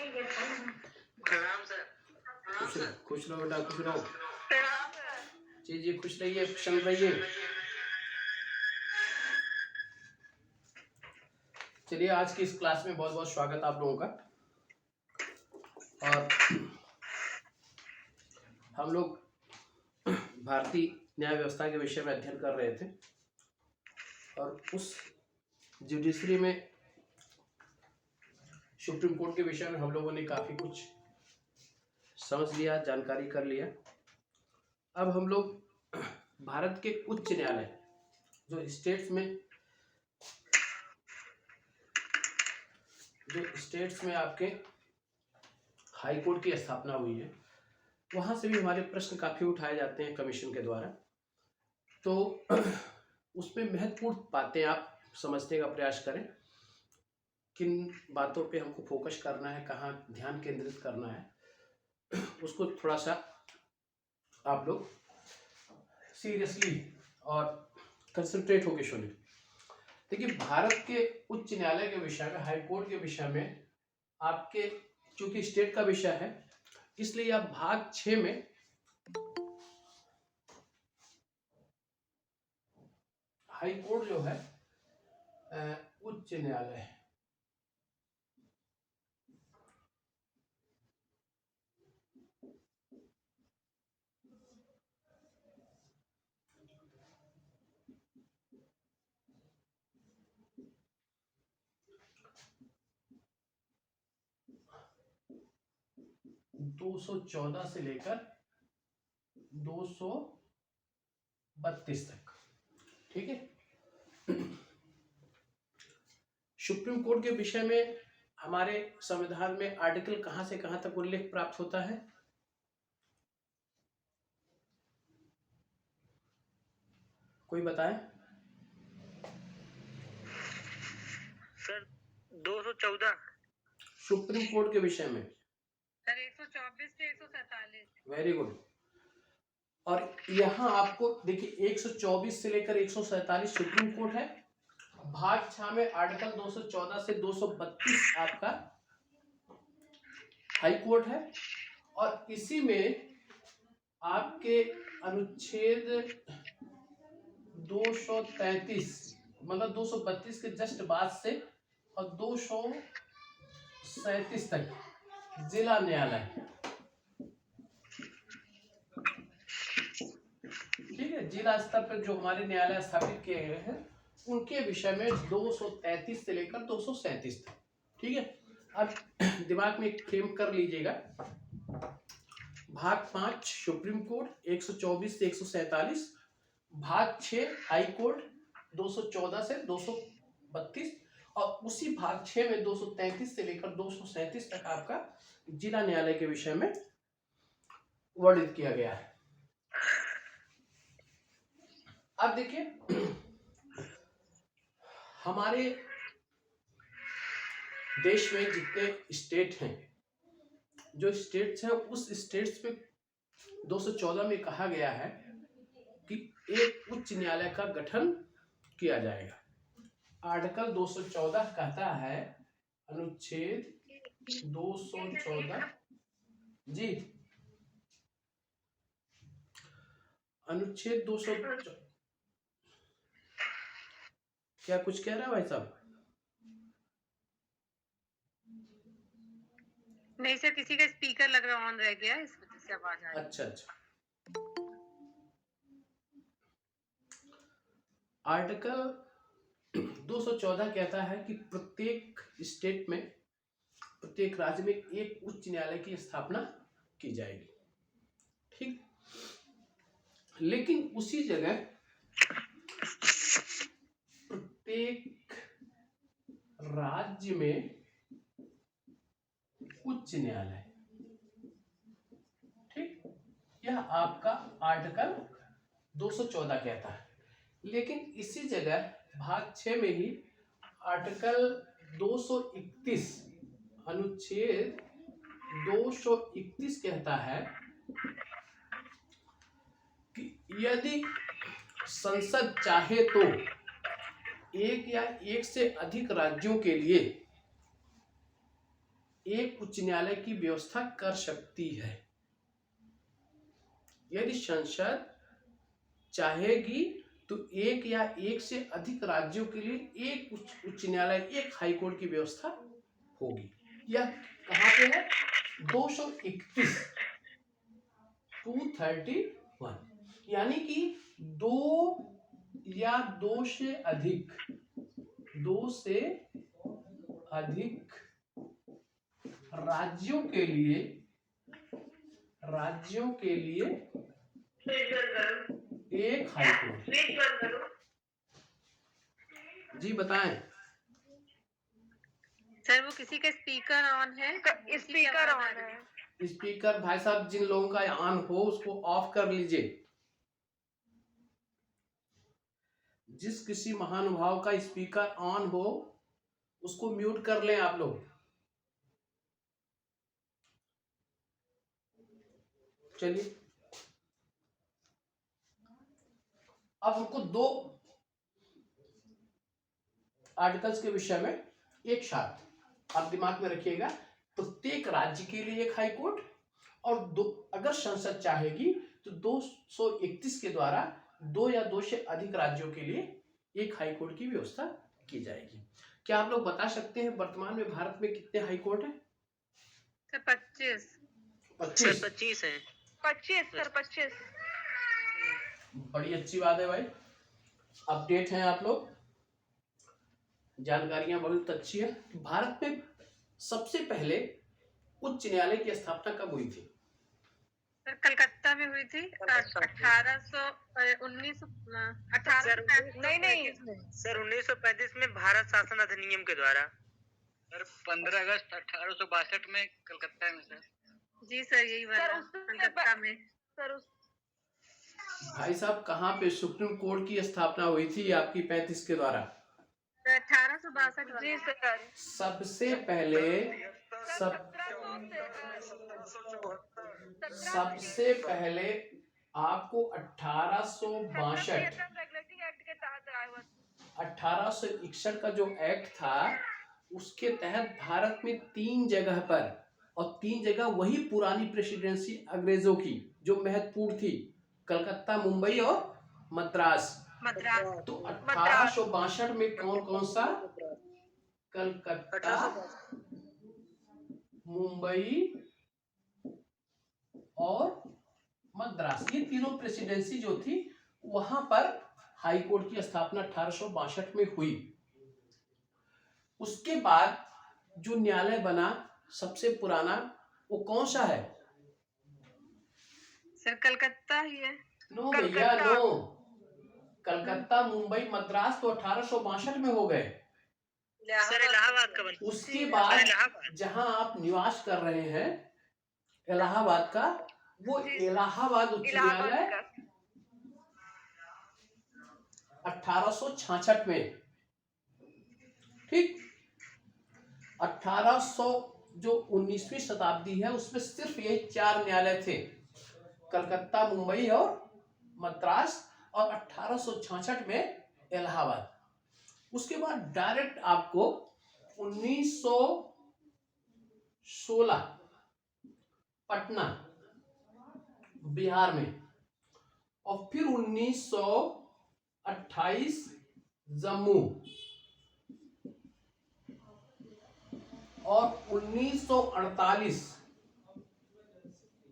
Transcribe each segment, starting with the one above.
प्रणाम सर। खुश रहो बेटा, खुश रहो। प्रणाम सर। जी जी, खुश रहिए, प्रसन्न रहिए। चलिए, आज की इस क्लास में बहुत बहुत स्वागत आप लोगों का। और हम लोग भारतीय न्याय व्यवस्था के विषय में अध्ययन कर रहे थे और उस जुडिशरी में सुप्रीम कोर्ट के विषय में हम लोगों ने काफ़ी कुछ समझ लिया, जानकारी कर लिया। अब हम लोग भारत के उच्च न्यायालय जो स्टेट्स में आपके हाई कोर्ट की स्थापना हुई है, वहाँ से भी हमारे प्रश्न काफ़ी उठाए जाते हैं कमीशन के द्वारा। तो उसमें महत्वपूर्ण बातें आप समझने का प्रयास करें, किन बातों पे हमको फोकस करना है, कहाँ ध्यान केंद्रित करना है, उसको थोड़ा सा आप लोग सीरियसली और कंसंट्रेट होकर सुने। देखिए, भारत के उच्च न्यायालय के विषय में, हाई कोर्ट के विषय में आपके चूंकि स्टेट का विषय है, इसलिए आप भाग 6 में हाई कोर्ट जो है उच्च न्यायालय, दो 214 से लेकर 232 तक, ठीक है। सुप्रीम कोर्ट के विषय में हमारे संविधान में आर्टिकल कहां से कहां तक उल्लेख प्राप्त होता है? कोई बताए? सर 214। सुप्रीम कोर्ट के विषय में सर 124 से 147। Very good. और यहाँ आपको देखिए 124 से लेकर 147 सुप्रीम कोर्ट है। भाग 6 में आर्टिकल 214 से 232 आपका हाई कोर्ट है। और इसी में आपके अनुच्छेद 233 मतलब 232 के जस्ट बाद से और 237 तक जिला न्यायालय, ठीक है। जिला स्तर पर जो हमारे न्यायालय स्थापित किए गए हैं उनके विषय में 233 से लेकर 237 तक, ठीक है। अब दिमाग में एक फ्रेम कर लीजिएगा। भाग 5 सुप्रीम कोर्ट 124 से 147, भाग 6 हाई कोर्ट 214 से 232 और उसी भाग 6 में 233 से लेकर 237 तक आपका जिला न्यायालय के विषय में वर्णित किया गया है। अब देखिए, हमारे देश में जितने स्टेट हैं, जो स्टेट्स हैं उस स्टेट्स में 214 में कहा गया है कि एक उच्च न्यायालय का गठन किया जाएगा। आर्टिकल 214 कहता है, अनुच्छेद 214 जी, अनुच्छेद 214 क्या कुछ कह रहा है भाई साहब? नहीं सर, किसी का स्पीकर लग रहा ऑन रह गया, इस वजह से आवाज आ रही है। अच्छा। आर्टिकल 214 कहता है कि प्रत्येक स्टेट में, प्रत्येक राज्य में एक उच्च न्यायालय की स्थापना की जाएगी, ठीक। लेकिन उसी जगह प्रत्येक राज्य में उच्च न्यायालय, ठीक। यह आपका आर्टिकल 214 कहता है। लेकिन इसी जगह भाग 6 में ही आर्टिकल 231 अनुच्छेद 231 कहता है कि यदि संसद चाहे तो एक या एक से अधिक राज्यों के लिए एक उच्च न्यायालय की व्यवस्था कर सकती है। यदि संसद चाहेगी तो एक या एक से अधिक राज्यों के लिए एक उच्च न्यायालय, एक हाई कोर्ट की व्यवस्था होगी। यह कहाँ पे है? 231 231, यानी कि दो या दो से अधिक राज्यों के लिए एक हाई कोर्ट। जी बताएं सर वो किसी का स्पीकर ऑन है? स्पीकर ऑन है। स्पीकर भाई साहब जिन लोगों का ऑन हो उसको ऑफ कर लीजिए। जिस किसी महानुभाव का स्पीकर ऑन हो उसको म्यूट कर लें आप लोग। चलिए अब हमको दो आर्टिकल्स के विषय में एक साथ आप दिमाग में रखिएगा। प्रत्येक राज्य के लिए एक हाई कोर्ट, और दो, अगर संसद चाहेगी तो 231 के द्वारा दो या दो से अधिक राज्यों के लिए एक हाई कोर्ट की व्यवस्था की जाएगी। क्या आप लोग बता सकते हैं वर्तमान में भारत में कितने हाई कोर्ट हैं? 25 है। 25 बड़ी अच्छी बात है भाई, अपडेट हैं आप लोग, जानकारियां बहुत अच्छी है। भारत में सबसे पहले उच्च न्यायालय की स्थापना कब हुई थी? सर कलकत्ता में हुई थी 1935 में भारत शासन अधिनियम के द्वारा। सर 15 अगस्त 1862 में कलकत्ता में सर। जी सर यही वाला कलकत्ता में। सर भाई साहब कहाँ पे सुप्रीम कोर्ट की स्थापना हुई थी आपकी 35 के द्वारा? 1862। जी सर। सबसे पहले आपको 1861 का जो एक्ट था उसके तहत भारत में 3 जगह पर, और 3 जगह वही पुरानी प्रेसिडेंसी अंग्रेजों की जो महत्वपूर्ण थी, कलकत्ता, मुंबई और मद्रास। तो 1862 में कौन सा? कलकत्ता, मुंबई और मद्रास, ये तीनों प्रेसिडेंसी जो थी वहां पर हाई कोर्ट की स्थापना 1862 में हुई। उसके बाद जो न्यायालय बना सबसे पुराना वो कौन सा है? सर कलकत्ता ही है। नो भैया नो, कलकत्ता, मुंबई, मद्रास तो 1862 में हो गए। सर इलाहाबाद का बना। उसके बाद जहां आप निवास कर रहे हैं इलाहाबाद का, वो इलाहाबाद उच्च न्यायालय 1866 में, ठीक। 1800 जो 19वीं शताब्दी है उसमें सिर्फ यही 4 न्यायालय थे, कलकत्ता, मुंबई और मद्रास, और 1866 में इलाहाबाद। उसके बाद डायरेक्ट आपको 1916 पटना बिहार में, और फिर 1928 जम्मू, और 1948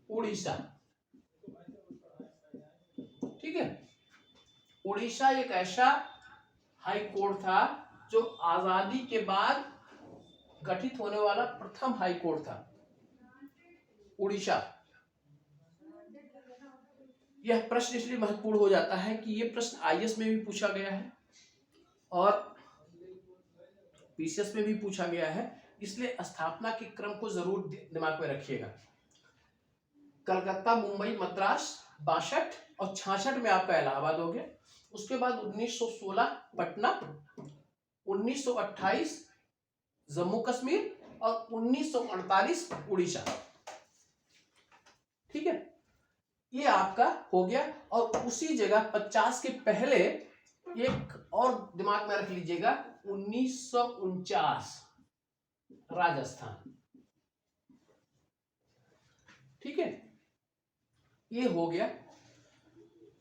उड़ीसा। ठीक है, उड़ीसा एक ऐसा हाई कोर्ट था जो आजादी के बाद गठित होने वाला प्रथम हाई कोर्ट था, उड़ीसा। यह प्रश्न इसलिए महत्वपूर्ण हो जाता है कि यह प्रश्न आईएएस में भी पूछा गया है और पीसीएस में भी पूछा गया है, इसलिए स्थापना के क्रम को जरूर दिमाग में रखिएगा। कलकत्ता, मुंबई, मद्रास 62 और 66 में आपका इलाहाबाद हो गया। उसके बाद 1916 पटना, 1928 जम्मू कश्मीर और 1948 उड़ीसा। ठीक है, ये आपका हो गया। और उसी जगह 50 के पहले एक और दिमाग में रख लीजिएगा, 1949 राजस्थान। ठीक है, ये हो गया।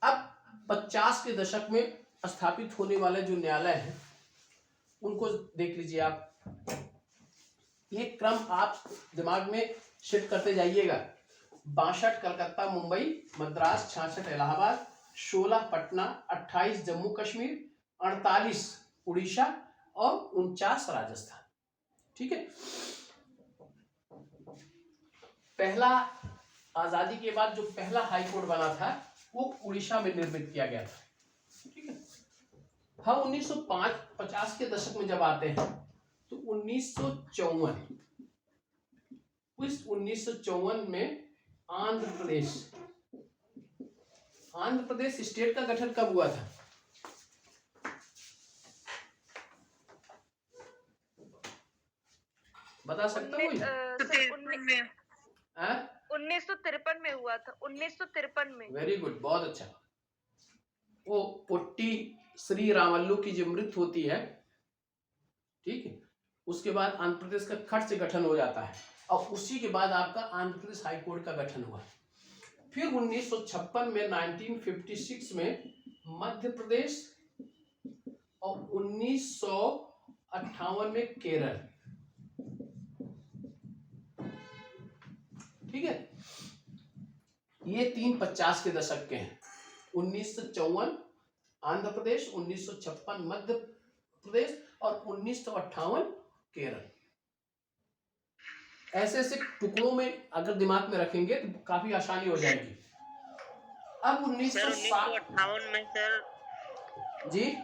अब 50 के दशक में स्थापित होने वाले जो न्यायालय हैं उनको देख लीजिए आप। ये क्रम आप दिमाग में शिफ्ट करते जाइएगा। 62 कलकत्ता मुंबई मद्रास, 66 इलाहाबाद, 16 पटना, 28 जम्मू कश्मीर, 48 उड़ीसा और 49 राजस्थान। ठीक है, पहला आजादी के बाद जो पहला हाई कोर्ट बना था वो उड़ीसा में निर्मित किया गया था। ठीक है, हम 1950 के दशक में जब आते हैं तो 1954 में आंध्र प्रदेश स्टेट का गठन कब हुआ था? बता सकता हूँ? 1953 में हुआ था, 1953 में। वेरी गुड, बहुत अच्छा। वो पोट्टी श्री रामल्लू की जो मृत्यु होती है, ठीक है, उसके बाद आंध्र प्रदेश का खट से गठन हो जाता है और उसी के बाद आपका आंध्र प्रदेश हाई कोर्ट का गठन हुआ। फिर 1956 में 1956 में मध्य प्रदेश और 1958 में केरल। ठीक है, ये 50 के दशक के हैं। 1954 आंध्र प्रदेश, 1956 मध्य प्रदेश और 1958 केरल। ऐसे ऐसे टुकड़ों में अगर दिमाग में रखेंगे तो काफी आसानी हो जाएगी। अब 1958 में सर जी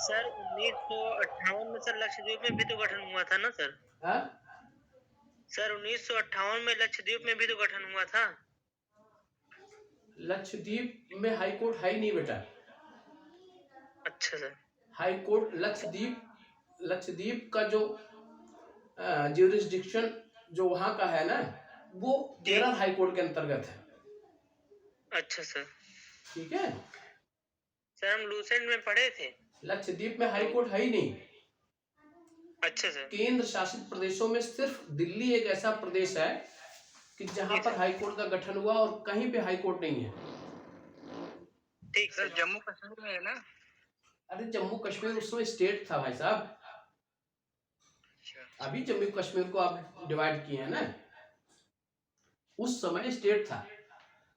सर 1958 में सर लक्षद्वीप में भी तो गठन हुआ था ना सर? हाँ? सर 1958 में लक्षद्वीप में भी तो गठन हुआ था। लक्षद्वीप में हाई कोर्ट है ही नहीं बेटा। अच्छा सर। हाई कोर्ट लक्षद्वीप का जो ज्यूरिसडिक्शन जो वहां का है ना, वो केरल हाई कोर्ट के अंतर्गत है। अच्छा सर। ठीक है सर, हम लूसेंट में पढ़े थे। लक्षद्वीप में हाई कोर्ट है ही नहीं। अच्छा सर। केंद्र शासित प्रदेशों में सिर्फ दिल्ली एक ऐसा प्रदेश है कि जहां पर हाई कोर्ट का गठन हुआ और कहीं पे हाई कोर्ट नहीं है। ठीक सर, जम्मू कश्मीर में है ना? अरे जम्मू कश्मीर उस समय स्टेट था भाई साहब। अभी जम्मू कश्मीर को आप डिवाइड किए हैं ना, उस समय स्टेट था।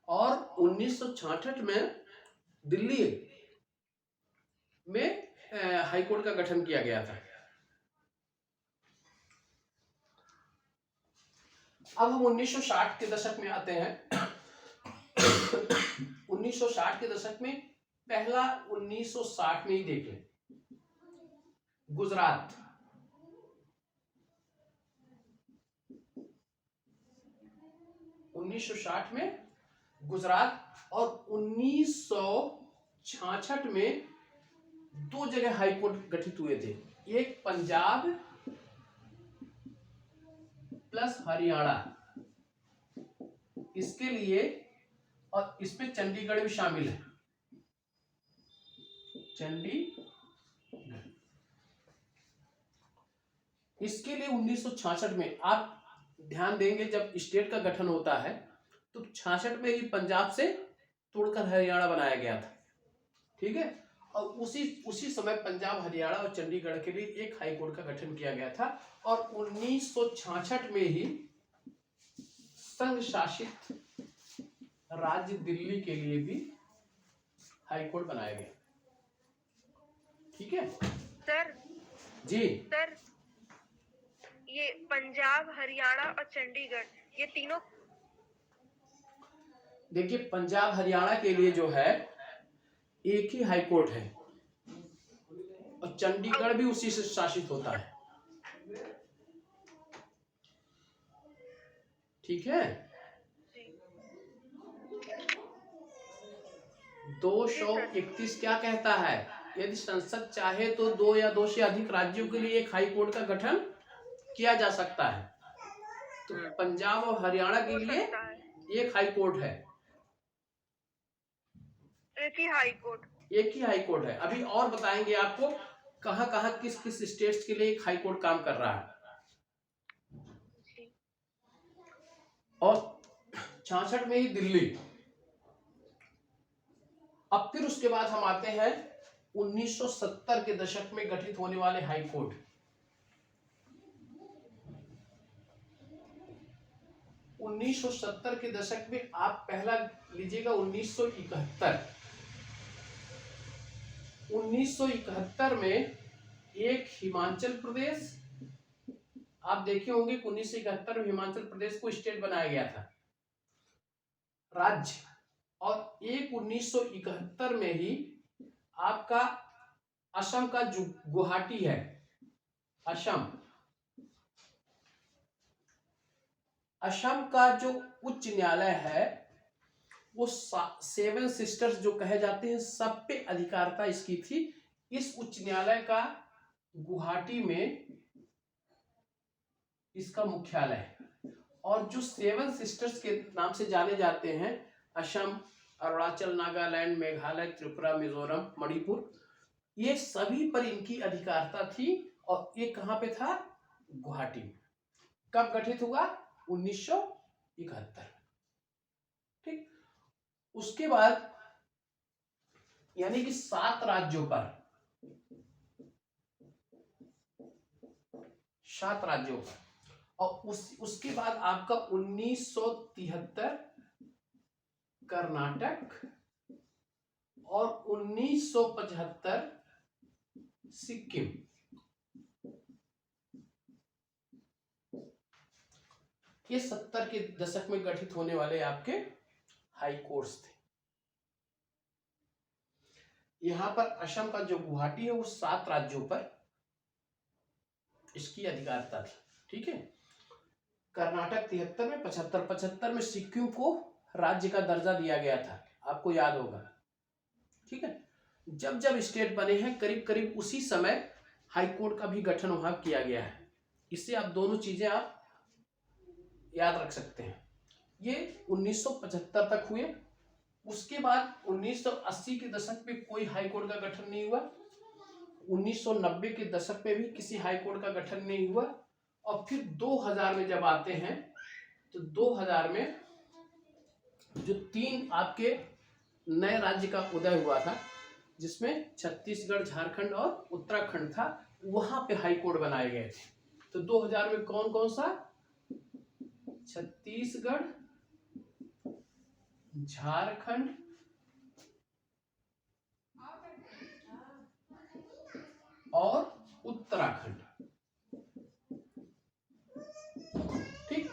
और 1966 में दिल्ली में हाई कोर्ट का गठन किया गया था। अब हम 1960 के दशक में आते हैं। 1960 के दशक में पहला 1960 में ही देख लें, गुजरात। में गुजरात और 1966 में दो जगह हाई कोर्ट गठित हुए थे, एक पंजाब प्लस हरियाणा, इसके लिए, और इसमें चंडीगढ़ भी शामिल है। चंडीगढ़ इसके लिए 1966 में आप ध्यान देंगे, जब स्टेट का गठन होता है तो 66 में ही पंजाब से तोड़कर हरियाणा बनाया गया था। ठीक है, और उसी समय पंजाब, हरियाणा और चंडीगढ़ के लिए एक हाई कोर्ट का गठन किया गया था। और 1966 में ही संघ शासित राज्य दिल्ली के लिए भी हाई कोर्ट बनाया गया। ठीक है सर जी। सर, ये पंजाब, हरियाणा और चंडीगढ़, ये तीनों, देखिए पंजाब हरियाणा के लिए जो है एक ही हाई कोर्ट है और चंडीगढ़ भी उसी से शासित होता है। ठीक है, 231 क्या कहता है? यदि संसद चाहे तो 2 या 2 से अधिक राज्यों के लिए एक हाई कोर्ट का गठन किया जा सकता है। तो पंजाब और हरियाणा के लिए एक हाई कोर्ट है। एक ही हाई कोर्ट। एक ही हाई कोर्ट है। अभी और बताएंगे आपको कहां कहां किस किस स्टेट्स के लिए एक हाई कोर्ट काम कर रहा है। और 66 में ही दिल्ली। अब फिर उसके बाद हम आते हैं 1970 के दशक में गठित होने वाले हाई कोर्ट। उन्नीस सौ 70 के दशक में आप पहला लीजिएगा 1971। 1971 में एक हिमाचल प्रदेश, आप देखे होंगे कि 1971 में हिमाचल प्रदेश को स्टेट बनाया गया था, राज्य। और एक 1971 में ही आपका असम का जो गुवाहाटी है, असम का जो उच्च न्यायालय है वो 7 सिस्टर्स जो कहे जाते हैं, सब पे अधिकारिता इसकी थी। इस उच्च न्यायालय का गुवाहाटी में इसका मुख्यालय है। और जो 7 सिस्टर्स के नाम से जाने जाते हैं, असम, अरुणाचल, नागालैंड, मेघालय, त्रिपुरा, मिजोरम, मणिपुर, ये सभी पर इनकी अधिकारिता थी। और ये कहां पे था? गुवाहाटी में। कब गठित हुआ? 1971। ठीक। उसके बाद यानी कि 7 राज्यों पर, 7 राज्यों पर। और उसके बाद आपका 1973 कर्नाटक और 1975 सिक्किम। ये 70 के दशक में गठित होने वाले आपके हाई कोर्ट्स थे। यहां पर असम का जो गुवाहाटी है वो 7 राज्यों पर इसकी अधिकारिता थी। ठीक है। कर्नाटक 73 में, 75 में सिक्किम को राज्य का दर्जा दिया गया था, आपको याद होगा। ठीक है। जब जब स्टेट बने हैं करीब करीब उसी समय हाई कोर्ट का भी गठन वहां किया गया है। इससे आप दोनों चीजें आप याद रख सकते हैं। ये 1975 तक हुए। उसके बाद 1980 के दशक में कोई हाई कोर्ट का गठन नहीं हुआ। 1990 के दशक में भी किसी हाई कोर्ट का गठन नहीं हुआ। और फिर 2000 में जब आते हैं तो 2000 में जो 3 आपके नए राज्य का उदय हुआ था, जिसमें छत्तीसगढ़, झारखंड और उत्तराखंड था, वहां पे हाई कोर्ट बनाए गए थे। तो 2000 में कौन कौन सा? छत्तीसगढ़, झारखंड और उत्तराखंड। ठीक।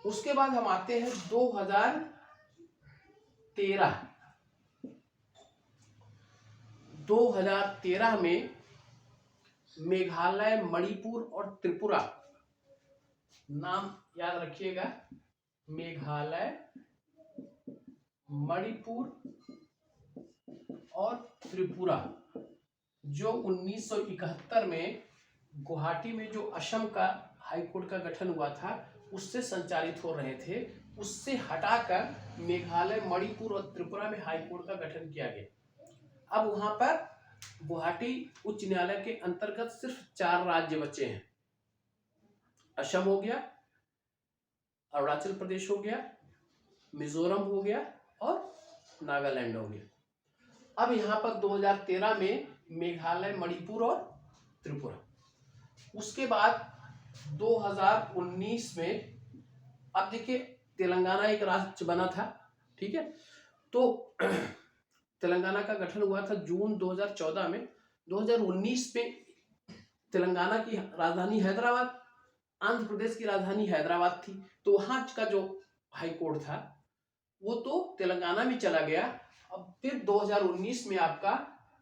उसके बाद हम आते हैं 2013 में मेघालय, मणिपुर और त्रिपुरा, नाम याद रखिएगा, मेघालय, मणिपुर और त्रिपुरा, जो 1971 में गुवाहाटी में जो असम का हाई कोर्ट का गठन हुआ था उससे संचालित हो रहे थे, उससे हटाकर मेघालय, मणिपुर और त्रिपुरा में हाई कोर्ट का गठन किया गया। अब वहां पर गुवाहाटी उच्च न्यायालय के अंतर्गत सिर्फ 4 राज्य बचे हैं। असम हो गया, अरुणाचल प्रदेश हो गया, मिजोरम हो गया और नागालैंड हो गया। अब यहाँ पर 2013 में मेघालय, मणिपुर और त्रिपुरा। उसके बाद 2019 में अब देखिए तेलंगाना एक राज्य बना था। ठीक है। तो तेलंगाना का गठन हुआ था जून 2014 में। 2019 में तेलंगाना की राजधानी हैदराबाद, आंध्र प्रदेश की राजधानी हैदराबाद थी, तो वहां का जो हाई कोर्ट था वो तो तेलंगाना में चला गया। अब फिर 2019 में आपका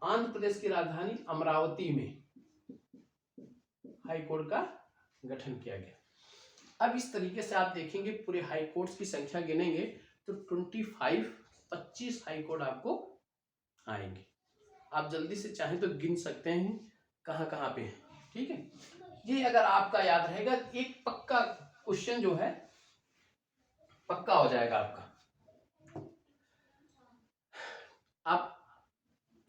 आंध्र प्रदेश की राजधानी अमरावती में हाई कोर्ट का गठन किया गया। अब इस तरीके से आप देखेंगे पूरे हाई कोर्ट्स की संख्या गिनेंगे तो 25 हाई कोर्ट आपको आएंगे। आप जल्दी से चाहें तो गिन सकते हैं कहां कहां पे है। ठीक है। ये अगर आपका याद रहेगा, एक पक्का क्वेश्चन जो है पक्का हो जाएगा आपका। आप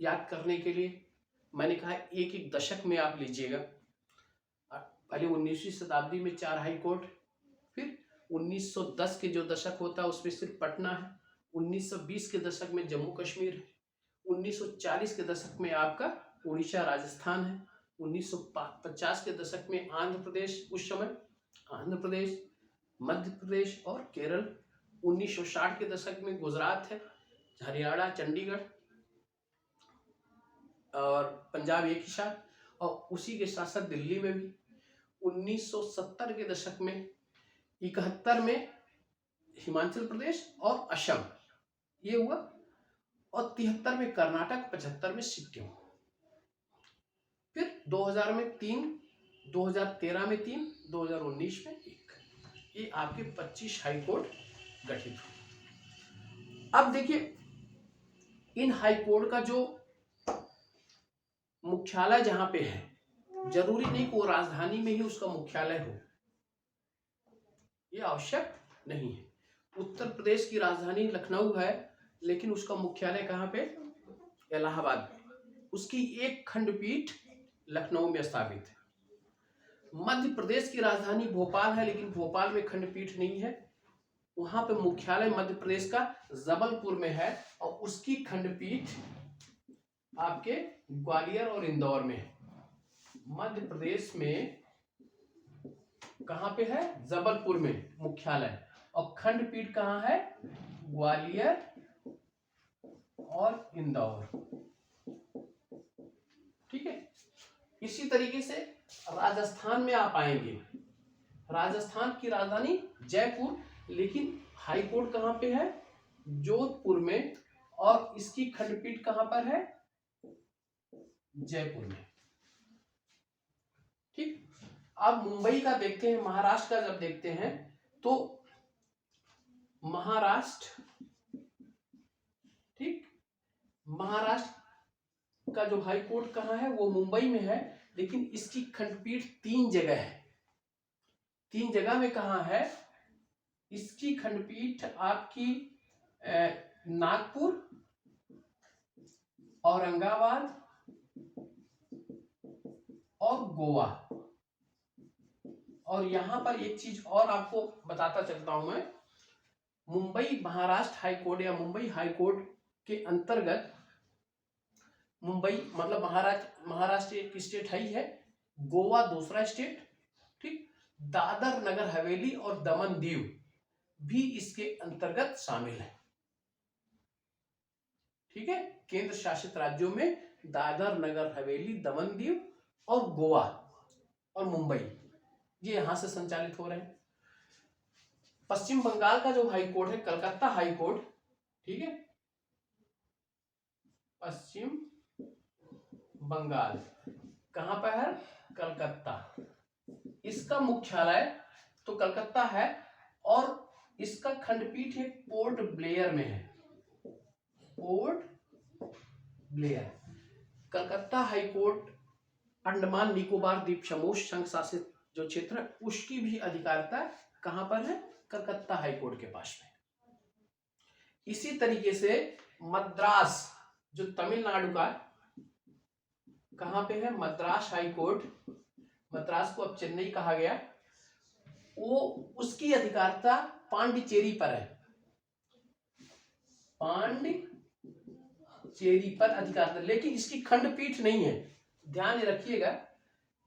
याद करने के लिए मैंने कहा एक एक दशक में आप लीजिएगा। पहले 19वीं शताब्दी में 4 हाई कोर्ट, फिर 1910 के जो दशक होता है उसमें सिर्फ पटना है, 1920 के दशक में जम्मू कश्मीर है, 1940 के दशक में आपका उड़ीसा राजस्थान है, 1950 के दशक में आंध्र प्रदेश, उस समय आंध्र प्रदेश, मध्य प्रदेश और केरल, 1960 के दशक में गुजरात है, हरियाणा, चंडीगढ़ और पंजाब एक ही साथ, और उसी के साथ साथ दिल्ली में भी 1970 के दशक में 71 में हिमाचल प्रदेश और असम ये हुआ, और 73 में कर्नाटक, 75 में सिक्किम, फिर 2000 में 3, 2013 में 3, 2019 में 1। ये आपके 25 हाई कोर्ट गठित हुए। अब देखिए इन हाई कोर्ट का जो मुख्यालय जहां पे है, जरूरी नहीं कि वो राजधानी में ही उसका मुख्यालय हो, ये आवश्यक नहीं है। उत्तर प्रदेश की राजधानी लखनऊ है, लेकिन उसका मुख्यालय कहाँ पे? इलाहाबाद। उसकी एक खंडपीठ लखनऊ में स्थापित है। मध्य प्रदेश की राजधानी भोपाल है, लेकिन भोपाल में खंडपीठ नहीं है, वहां पे मुख्यालय मध्य प्रदेश का जबलपुर में है, और उसकी खंडपीठ आपके ग्वालियर और इंदौर में है। मध्य प्रदेश में कहां पे है? जबलपुर में मुख्यालय, और खंडपीठ कहां है? ग्वालियर और इंदौर। ठीक है। इसी तरीके से राजस्थान में आप आएंगे, राजस्थान की राजधानी जयपुर, लेकिन हाई कोर्ट कहां पे है? जोधपुर में, और इसकी खंडपीठ कहां पर है? जयपुर में। ठीक। अब मुंबई का देखते हैं, महाराष्ट्र का जब देखते हैं तो महाराष्ट्र, ठीक, महाराष्ट्र का जो हाई कोर्ट कहां है? वो मुंबई में है, लेकिन इसकी खंडपीठ 3 जगह है। 3 जगह में कहां है? इसकी खंडपीठ आपकी नागपुर, औरंगाबाद और गोवा। और यहां पर एक चीज और आपको बताता चलता हूं मैं, मुंबई महाराष्ट्र हाई कोर्ट या मुंबई हाई कोर्ट के अंतर्गत, मुंबई मतलब महाराष्ट्र एक स्टेट है, गोवा दूसरा स्टेट, ठीक, दादर नगर हवेली और दमन दीव भी इसके अंतर्गत शामिल है। ठीक है। केंद्र शासित राज्यों में दादर नगर हवेली, दमन दीव और गोवा और मुंबई, ये यहां से संचालित हो रहे हैं। पश्चिम बंगाल का जो हाई कोर्ट है, कलकत्ता हाई कोर्ट, ठीक है, पश्चिम बंगाल कहां पर है? कलकत्ता। इसका मुख्यालय तो कलकत्ता है, और इसका खंडपीठ है पोर्ट ब्लेयर में है। Port Blair. Calcutta high court Andaman Nicobar द्वीप समूह संघ शासित जो क्षेत्र है, उसकी भी अधिकारिता कहां पर है? कलकत्ता हाई कोर्ट के पास में। इसी तरीके से मद्रास जो तमिलनाडु का, कहां पे है? मद्रास हाई कोर्ट, मद्रास को अब चेन्नई कहा गया, वो उसकी अधिकारिता पांडिचेरी पर है। पांडिचेरी पर अधिकारिता, लेकिन इसकी खंडपीठ नहीं है। ध्यान रखिएगा,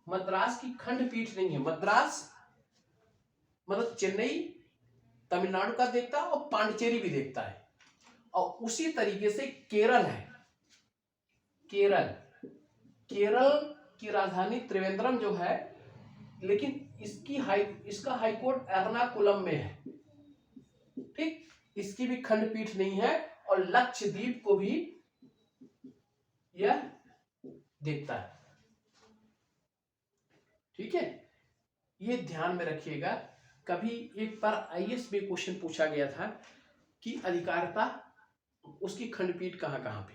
मद्रास की खंडपीठ नहीं है। मद्रास मतलब चेन्नई तमिलनाडु का देखता है, और पांडिचेरी भी देखता है। और उसी तरीके से केरल है। केरल की राजधानी त्रिवेंद्रम जो है, लेकिन इसका हाई कोर्ट एर्नाकुलम में है। ठीक, इसकी भी खंडपीठ नहीं है, और लक्षद्वीप को भी यह देखता है। ठीक है, ये ध्यान में रखिएगा। कभी एक बार आईएएस में क्वेश्चन पूछा गया था कि अधिकारिता उसकी खंडपीठ कहां कहां पे।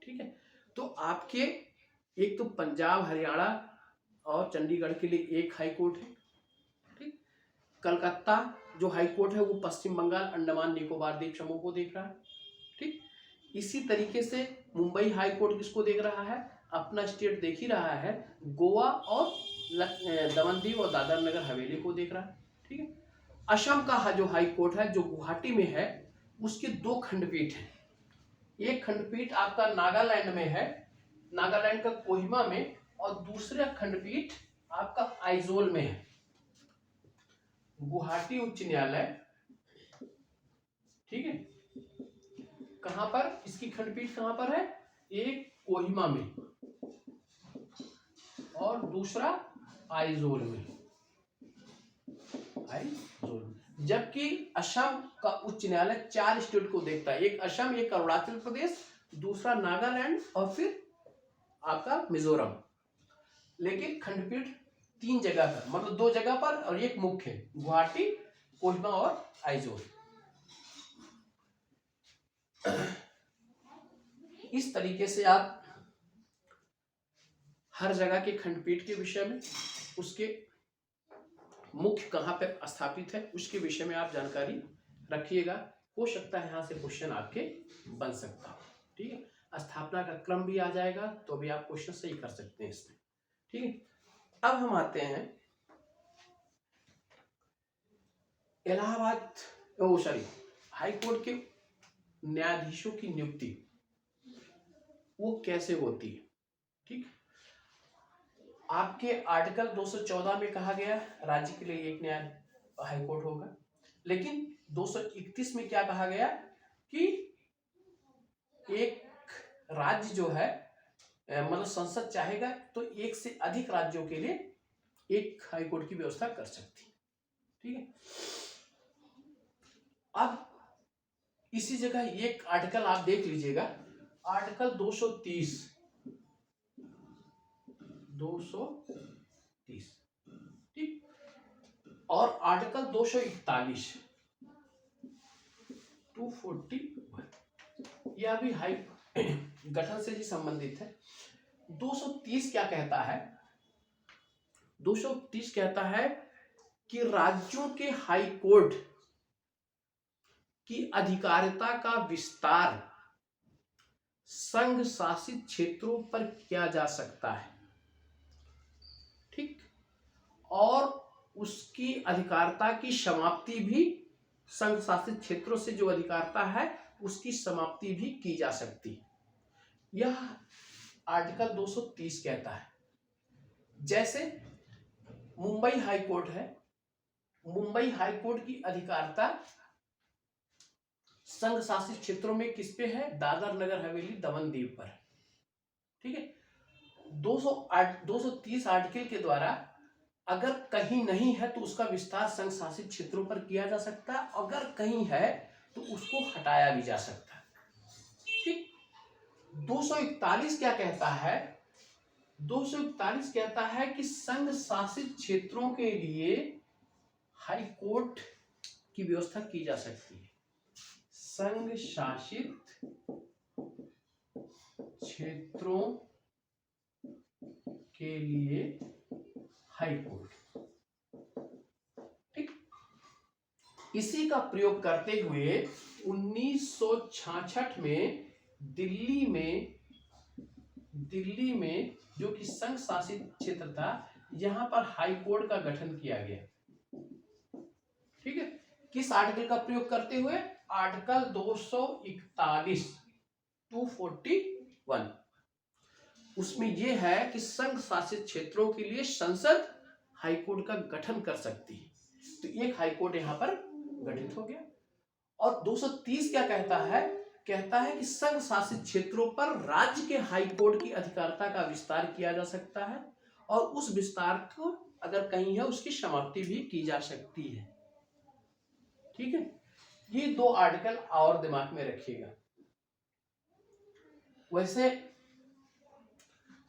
ठीक है, तो आपके एक तो पंजाब, हरियाणा और चंडीगढ़ के लिए एक हाई कोर्ट है। ठीक, कलकत्ता जो हाई कोर्ट है वो पश्चिम बंगाल, अंडमान निकोबार द्वीप समूह को देख रहा है। ठीक, इसी तरीके से मुंबई हाई कोर्ट किसको देख रहा है? अपना स्टेट देख ही रहा है, गोवा और दमन दीव और दादर नगर हवेली को देख रहा है। ठीक है, असम का जो हाई कोर्ट है जो गुवाहाटी में है, उसके 2 खंडपीठ हैं। एक खंडपीठ आपका नागालैंड में है, नागालैंड का कोहिमा में, और दूसरा खंडपीठ आपका आइजोल में है। गुवाहाटी उच्च न्यायालय, ठीक है, कहां पर इसकी खंडपीठ कहां पर है? एक कोहिमा में और दूसरा आइजोल में, आइजोल में। जबकि असम का उच्च न्यायालय 4 स्टेट को देखता है, एक असम, एक अरुणाचल प्रदेश, दूसरा नागालैंड और फिर आपका मिजोरम। लेकिन खंडपीठ 3 जगह पर, मतलब 2 जगह पर और एक मुख्य, गुवाहाटी, कोहिमा और आइजोल। इस तरीके से आप हर जगह के खंडपीठ के विषय में, उसके मुख्य कहां पर स्थापित है उसके विषय में आप जानकारी रखिएगा। हो सकता है यहां से क्वेश्चन आपके बन सकता हो, ठीक है। स्थापना का क्रम भी आ जाएगा तो भी आप क्वेश्चन सही कर सकते हैं इसमें, ठीक है। अब हम आते हैं हाई कोर्ट के न्यायाधीशों की नियुक्ति वो कैसे होती है, ठीक। आपके आर्टिकल 214 में कहा गया राज्य के लिए एक न्याय हाई कोर्ट होगा, लेकिन 231 में क्या कहा गया कि एक राज्य जो है, मतलब संसद चाहेगा तो एक से अधिक राज्यों के लिए एक हाई कोर्ट की व्यवस्था कर सकती है, ठीक है। अब इसी जगह एक आर्टिकल आप देख लीजिएगा, आर्टिकल 230, ठीक, और आर्टिकल 241, 241, यह भी हाई गठन से ही संबंधित है। 230 क्या कहता है? 230 कहता है कि राज्यों के हाई कोर्ट की अधिकारिता का विस्तार संघ शासित क्षेत्रों पर किया जा सकता है, ठीक, और उसकी अधिकारिता की समाप्ति भी संघ शासित क्षेत्रों से जो अधिकारिता है उसकी समाप्ति भी की जा सकती है, यह आर्टिकल 230 कहता है। जैसे मुंबई हाई कोर्ट है, मुंबई हाई कोर्ट की अधिकारिता संघ शासित क्षेत्रों में किस पे है? दादर नगर हवेली दमन दीव पर, ठीक है। 230 आर्टिकल के द्वारा अगर कहीं नहीं है तो उसका विस्तार संघ शासित क्षेत्रों पर किया जा सकता है, अगर कहीं है तो उसको हटाया भी जा सकता है, ठीक। 241 क्या कहता है? 241 कहता है कि संघ शासित क्षेत्रों के लिए हाई कोर्ट की व्यवस्था की जा सकती है। संघ शासित क्षेत्रों के लिए हाई कोर्ट, ठीक। इसी का प्रयोग करते हुए 1966 में दिल्ली में जो कि संघ शासित क्षेत्र था, यहां पर हाई कोर्ट का गठन किया गया, ठीक है। किस आर्टिकल का प्रयोग करते हुए? आर्टिकल 241, 241। उसमें यह है कि संघ शासित क्षेत्रों के लिए संसद हाई कोर्ट का गठन कर सकती है, तो एक हाई कोर्ट यहां पर गठित हो गया। और 230 क्या कहता है? कहता है कि संघ शासित क्षेत्रों पर राज्य के हाई कोर्ट की अधिकारिता का विस्तार किया जा सकता है और उस विस्तार को अगर कहीं है उसकी समाप्ति भी की जा सकती है, ठीक है। ये 2 आर्टिकल और दिमाग में रखिएगा। वैसे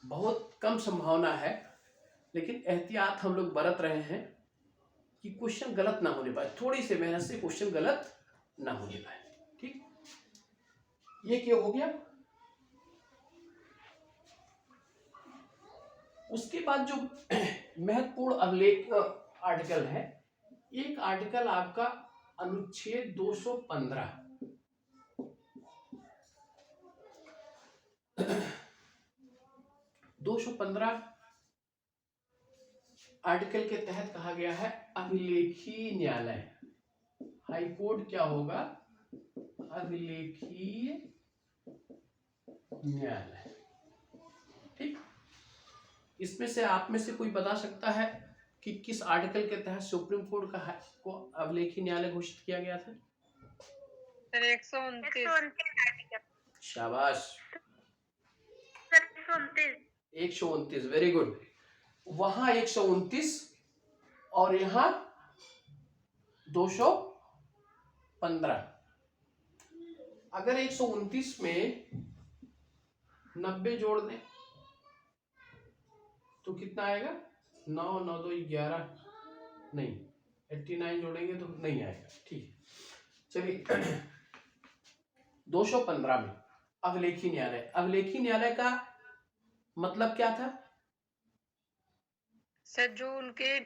बहुत कम संभावना है, लेकिन एहतियात हम लोग बरत रहे हैं कि क्वेश्चन गलत ना होने पाए, थोड़ी सी मेहनत से क्वेश्चन गलत ना होने पाए, ठीक। ये क्या हो गया? उसके बाद जो महत्वपूर्ण अभिलेख आर्टिकल है, एक आर्टिकल आपका अनुच्छेद 215, आर्टिकल के तहत कहा गया है अभिलेखीय न्यायालय, हाई कोर्ट क्या होगा? अभिलेखीय न्यायालय। ठीक, इसमें से आप में से कोई बता सकता है कि किस आर्टिकल के तहत सुप्रीम कोर्ट को अभिलेखीय न्यायालय घोषित किया गया था? सर 129। शाबाश, सर 129। 129, very good. वहां 129 और यहाँ 215। अगर 129 में 90 जोड़ दें तो कितना आएगा? 9 9 2 11, नहीं 89 जोड़ेंगे तो नहीं आएगा। ठीक, चलिए 215 में अभिलेखीय न्यायालय। अभिलेखीय न्यायालय का मतलब क्या था? सर जो उनके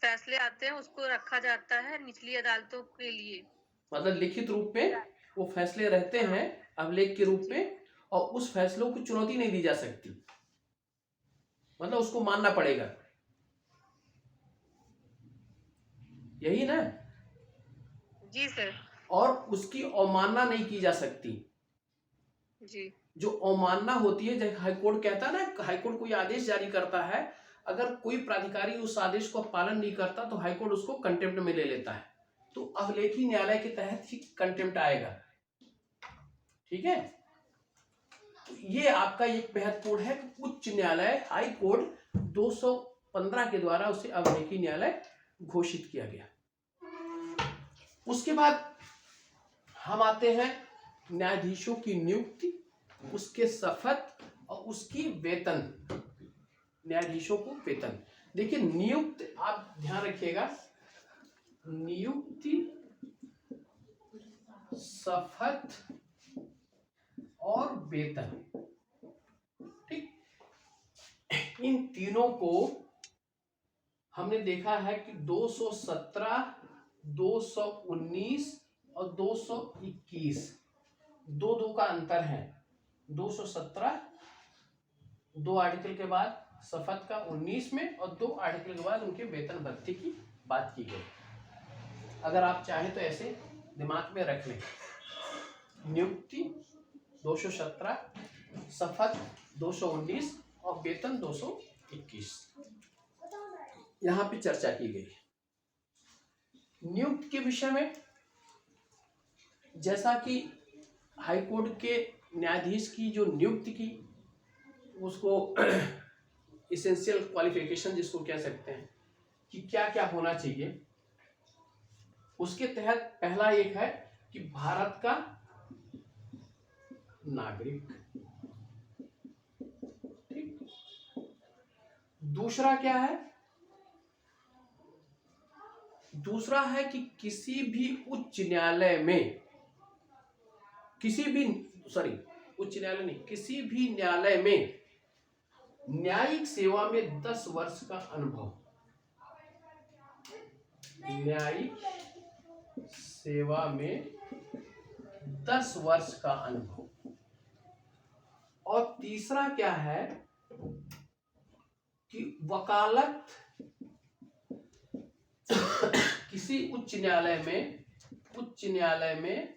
फैसले आते हैं उसको रखा जाता है निचली अदालतों के लिए। मतलब लिखित रूप में वो फैसले रहते हैं अभिलेख के रूप में, और उस फैसलों को चुनौती नहीं दी जा सकती, मतलब उसको मानना पड़ेगा, यही ना? जी सर। और उसकी अवमानना नहीं की जा सकती। जी। जो अवमानना होती है, जब हाईकोर्ट कहता है ना, हाईकोर्ट कोई आदेश जारी करता है, अगर कोई प्राधिकारी उस आदेश को पालन नहीं करता तो हाईकोर्ट उसको कंटेम्प्ट में ले लेता है। तो अभिलेखीय न्यायालय के तहत ही कंटेम्प्ट आएगा। ठीक है, तो ये आपका एक महत्वपूर्ण है कि उच्च न्यायालय हाई कोर्ट 215 के द्वारा उसे अभिलेखीय न्यायालय घोषित किया गया। उसके बाद हम आते हैं न्यायाधीशों की नियुक्ति, उसके शपथ और उसकी वेतन। न्यायाधीशों को वेतन, देखिए नियुक्त, आप ध्यान रखिएगा, नियुक्ति, शपथ और वेतन। ठीक, इन तीनों को हमने देखा है कि 217, 219 और 221, दो का अंतर है। 217 2 आर्टिकल के बाद शपथ का 19 में, और 2 आर्टिकल के बाद उनके वेतन भत्ते की बात की गई। अगर आप चाहें तो ऐसे दिमाग में रख लें, नियुक्ति 217, शपथ 219 और वेतन 221, यहाँ पे चर्चा की गई। नियुक्त के विषय में, जैसा कि हाईकोर्ट के न्यायाधीश की जो नियुक्ति की, उसको इसेंशियल क्वालिफिकेशन जिसको कह सकते हैं कि क्या क्या होना चाहिए, उसके तहत पहला एक है कि भारत का नागरिक। ठीक, दूसरा क्या है? दूसरा है कि किसी भी उच्च न्यायालय में, किसी भी न्यायालय में न्यायिक सेवा में 10 वर्ष का अनुभव। न्यायिक सेवा में 10 वर्ष का अनुभव। और तीसरा क्या है कि वकालत किसी उच्च न्यायालय में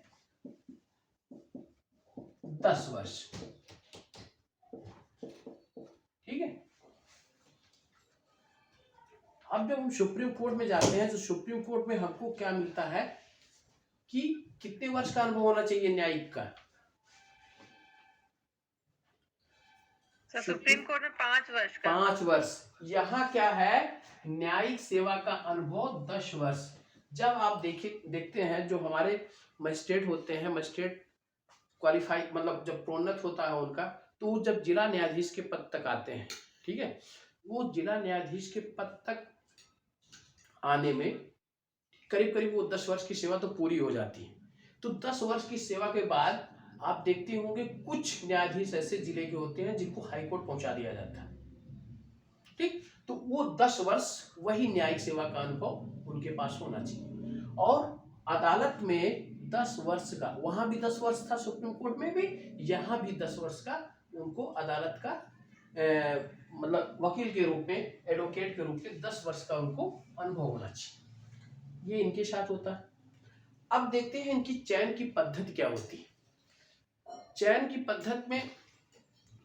10 वर्ष। ठीक है, अब जब हम सुप्रीम कोर्ट में जाते हैं तो सुप्रीम कोर्ट में हमको क्या मिलता है कि कितने वर्ष का अनुभव होना चाहिए न्यायिक का? सुप्रीम कोर्ट में 5 वर्ष का। 5 वर्ष। यहाँ क्या है? न्यायिक सेवा का अनुभव 10 वर्ष। जब आप देखते हैं जो हमारे मजिस्ट्रेट होते हैं, मजिस्ट्रेट क्वालिफाई मतलब जब प्रोन्नत होता है उनका, तो जब जिला न्यायाधीश के पद तक आते हैं, ठीक है, वो जिला न्यायाधीश के पद तक आने में करीब करीब वो 10 वर्ष की सेवा तो पूरी हो जाती है। तो 10 वर्ष की सेवा के बाद आप देखते होंगे कुछ न्यायाधीश ऐसे जिले के होते हैं जिनको हाईकोर्ट पहुंचा दिया जाता है। ठीक, तो वो 10 वर्ष वही न्यायिक सेवा का अनुभव उनके पास होना चाहिए। और अदालत में 10 वर्ष का, वहां भी 10 वर्ष था सुप्रीम कोर्ट में भी, यहाँ भी 10 वर्ष का उनको अदालत का मतलब वकील के रूप में, एडवोकेट के रूप में 10 वर्ष का उनको अनुभव होना चाहिए। ये इनके साथ होता है। अब देखते हैं इनकी चयन की पद्धति क्या होती है। चयन की पद्धति में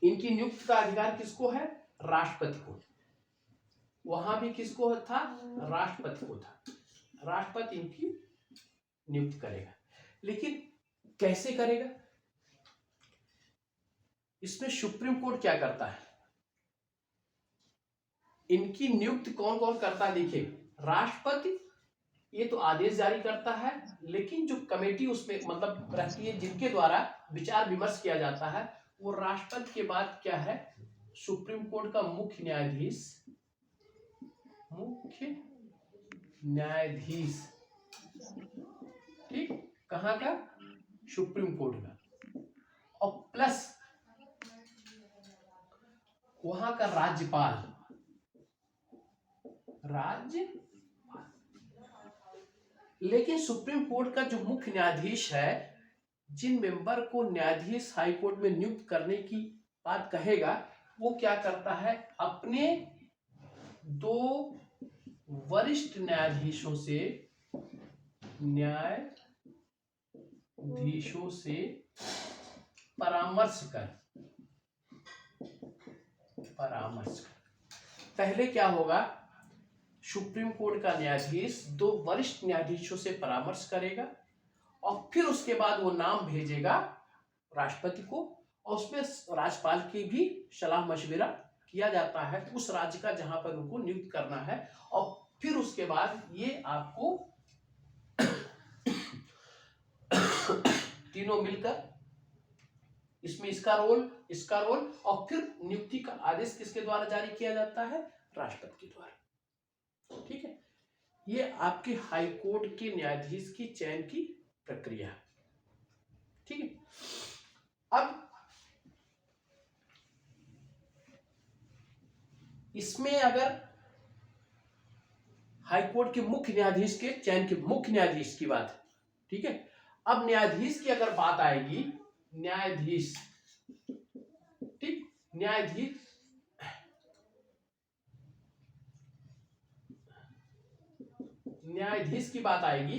इनकी नियुक्ति का अधिकार किसको है? राष्ट्रपति को। वहां भी किसको था? राष्ट्रपति को था। राष्ट्रपति इनकी नियुक्त करेगा, लेकिन कैसे करेगा? इसमें सुप्रीम कोर्ट क्या करता है? इनकी नियुक्ति कौन कौन करता है? देखिए, राष्ट्रपति ये तो आदेश जारी करता है, लेकिन जो कमेटी उसमें मतलब रहती है जिनके द्वारा विचार विमर्श किया जाता है, वो राष्ट्रपति के बाद क्या है? सुप्रीम कोर्ट का मुख्य न्यायाधीश ठीक, कहाँ का? सुप्रीम कोर्ट का। और प्लस वहां का राज्यपाल लेकिन सुप्रीम कोर्ट का जो मुख्य न्यायाधीश है, जिन मेंबर को न्यायाधीश हाई कोर्ट में नियुक्त करने की बात कहेगा, वो क्या करता है? अपने 2 वरिष्ठ न्यायाधीशों से परामर्श कर पहले क्या होगा? सुप्रीम कोर्ट का न्यायाधीश 2 वरिष्ठ न्यायाधीशों से परामर्श करेगा और फिर उसके बाद वो नाम भेजेगा राष्ट्रपति को, और उसमें राज्यपाल की भी सलाह मशविरा किया जाता है उस राज्य का जहां पर उनको नियुक्त करना है। और फिर उसके बाद ये आपको तीनों मिलकर, इसमें इसका रोल और फिर नियुक्ति का आदेश किसके द्वारा जारी किया जाता है? राष्ट्रपति के द्वारा। ठीक है, ये आपके हाई कोर्ट के न्यायाधीश की चयन की प्रक्रिया है। ठीक है, अब इसमें अगर हाई कोर्ट के मुख्य न्यायाधीश के चयन के मुख्य न्यायाधीश की बात है, ठीक है। अब न्यायाधीश की अगर बात आएगी, न्यायाधीश, ठीक, न्यायाधीश की बात आएगी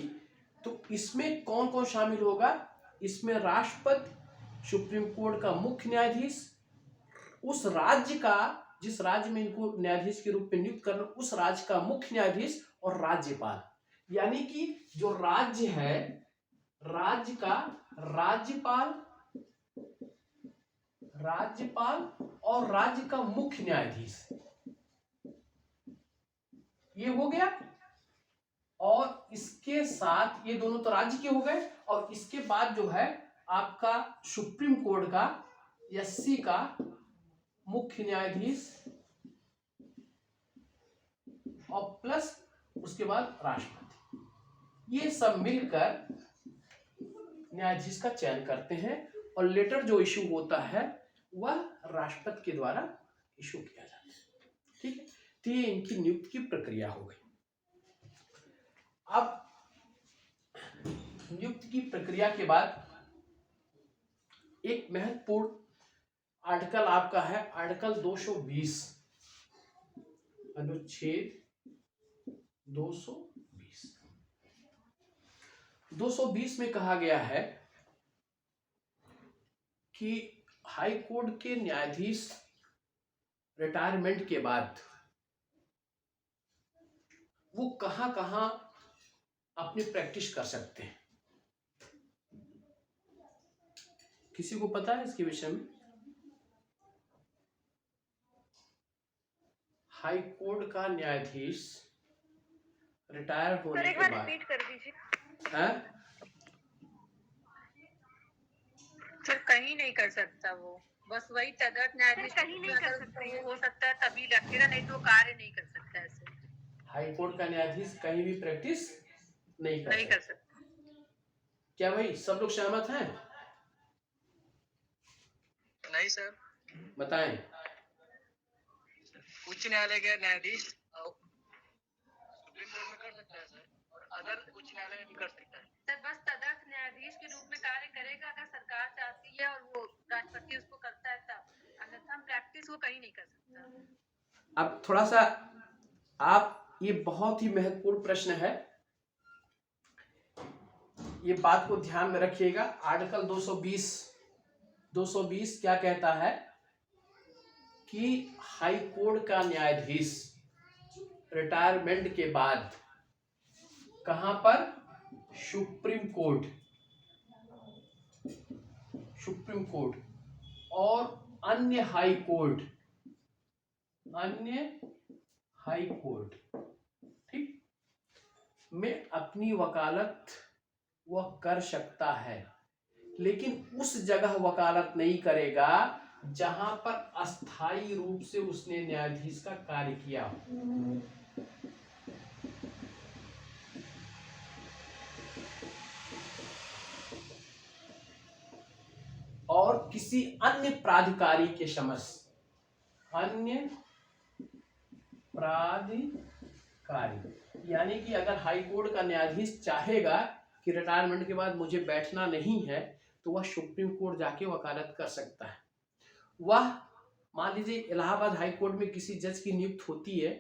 तो इसमें कौन कौन शामिल होगा? इसमें राष्ट्रपति, सुप्रीम कोर्ट का मुख्य न्यायाधीश, उस राज्य का जिस राज्य में इनको न्यायाधीश के रूप में नियुक्त करना, उस राज्य का मुख्य न्यायाधीश और राज्यपाल। यानी कि जो राज्य है, राज्य का राज्यपाल और राज्य का मुख्य न्यायाधीश, ये हो गया। और इसके साथ ये दोनों तो राज्य के हो गए, और इसके बाद जो है आपका सुप्रीम कोर्ट का एससी का मुख्य न्यायाधीश और प्लस उसके बाद राष्ट्रपति, ये सब मिलकर न्यायाधीश का चयन करते हैं। और लेटर जो इशू होता है वह राष्ट्रपति के द्वारा इशू किया जाता है। ठीक है, तो ये इनकी नियुक्ति की प्रक्रिया हो गई। अब नियुक्ति की प्रक्रिया के बाद एक महत्वपूर्ण आर्टिकल आपका है, आर्टिकल 220, अनुच्छेद 220 में कहा गया है कि हाई कोर्ट के न्यायाधीश रिटायरमेंट के बाद वो कहां कहां अपनी प्रैक्टिस कर सकते हैं। किसी को पता है इसके विषय में? हाई कोर्ट का न्यायाधीश रिटायर होने के बाद, रिपीट कर दीजिए। सर कहीं नहीं कर सकता वो, बस वही तदर्थ न्यायाधीश कहीं नहीं कर सकता, वो हो सकता है तभी लगेगा, नहीं तो कार्य नहीं कर सकता ऐसे। हाई कोर्ट का न्यायाधीश कहीं भी प्रैक्टिस नहीं कर सकता। क्या भाई सब लोग सहमत हैं? नहीं सर। बताएं। उच्च न्यायालय के न्यायाधीश सुप्रीम कोर्ट में कर सकता है सर, और अदर उच्च न्यायालय में भी कर सकता है सर। बस तदर्थ न्यायाधीश के रूप में कार्य करेगा अगर सरकार चाहती है और वो राष्ट्रपति उसको करता है तब, अन्यथा हम प्रैक्टिस वो कहीं नहीं कर सकता। अब थोड़ा सा आप, ये बहुत ही महत्वपूर्ण प्रश्न है। ये बात को ध्यान में रखिएगा। आर्टिकल 220 क्या कहता है कि हाई कोर्ट का न्यायाधीश रिटायरमेंट के बाद कहां पर, सुप्रीम कोर्ट और अन्य हाई कोर्ट ठीक में अपनी वकालत वह कर सकता है, लेकिन उस जगह वकालत नहीं करेगा जहां पर अस्थायी रूप से उसने न्यायाधीश का कार्य किया हो। और किसी अन्य प्राधिकारी के समक्ष, यानी कि अगर हाई कोर्ट का न्यायाधीश चाहेगा कि रिटायरमेंट के बाद मुझे बैठना नहीं है, तो वह सुप्रीम कोर्ट जाके वकालत कर सकता है। वह मान लीजिए इलाहाबाद हाई कोर्ट में किसी जज की नियुक्ति होती है,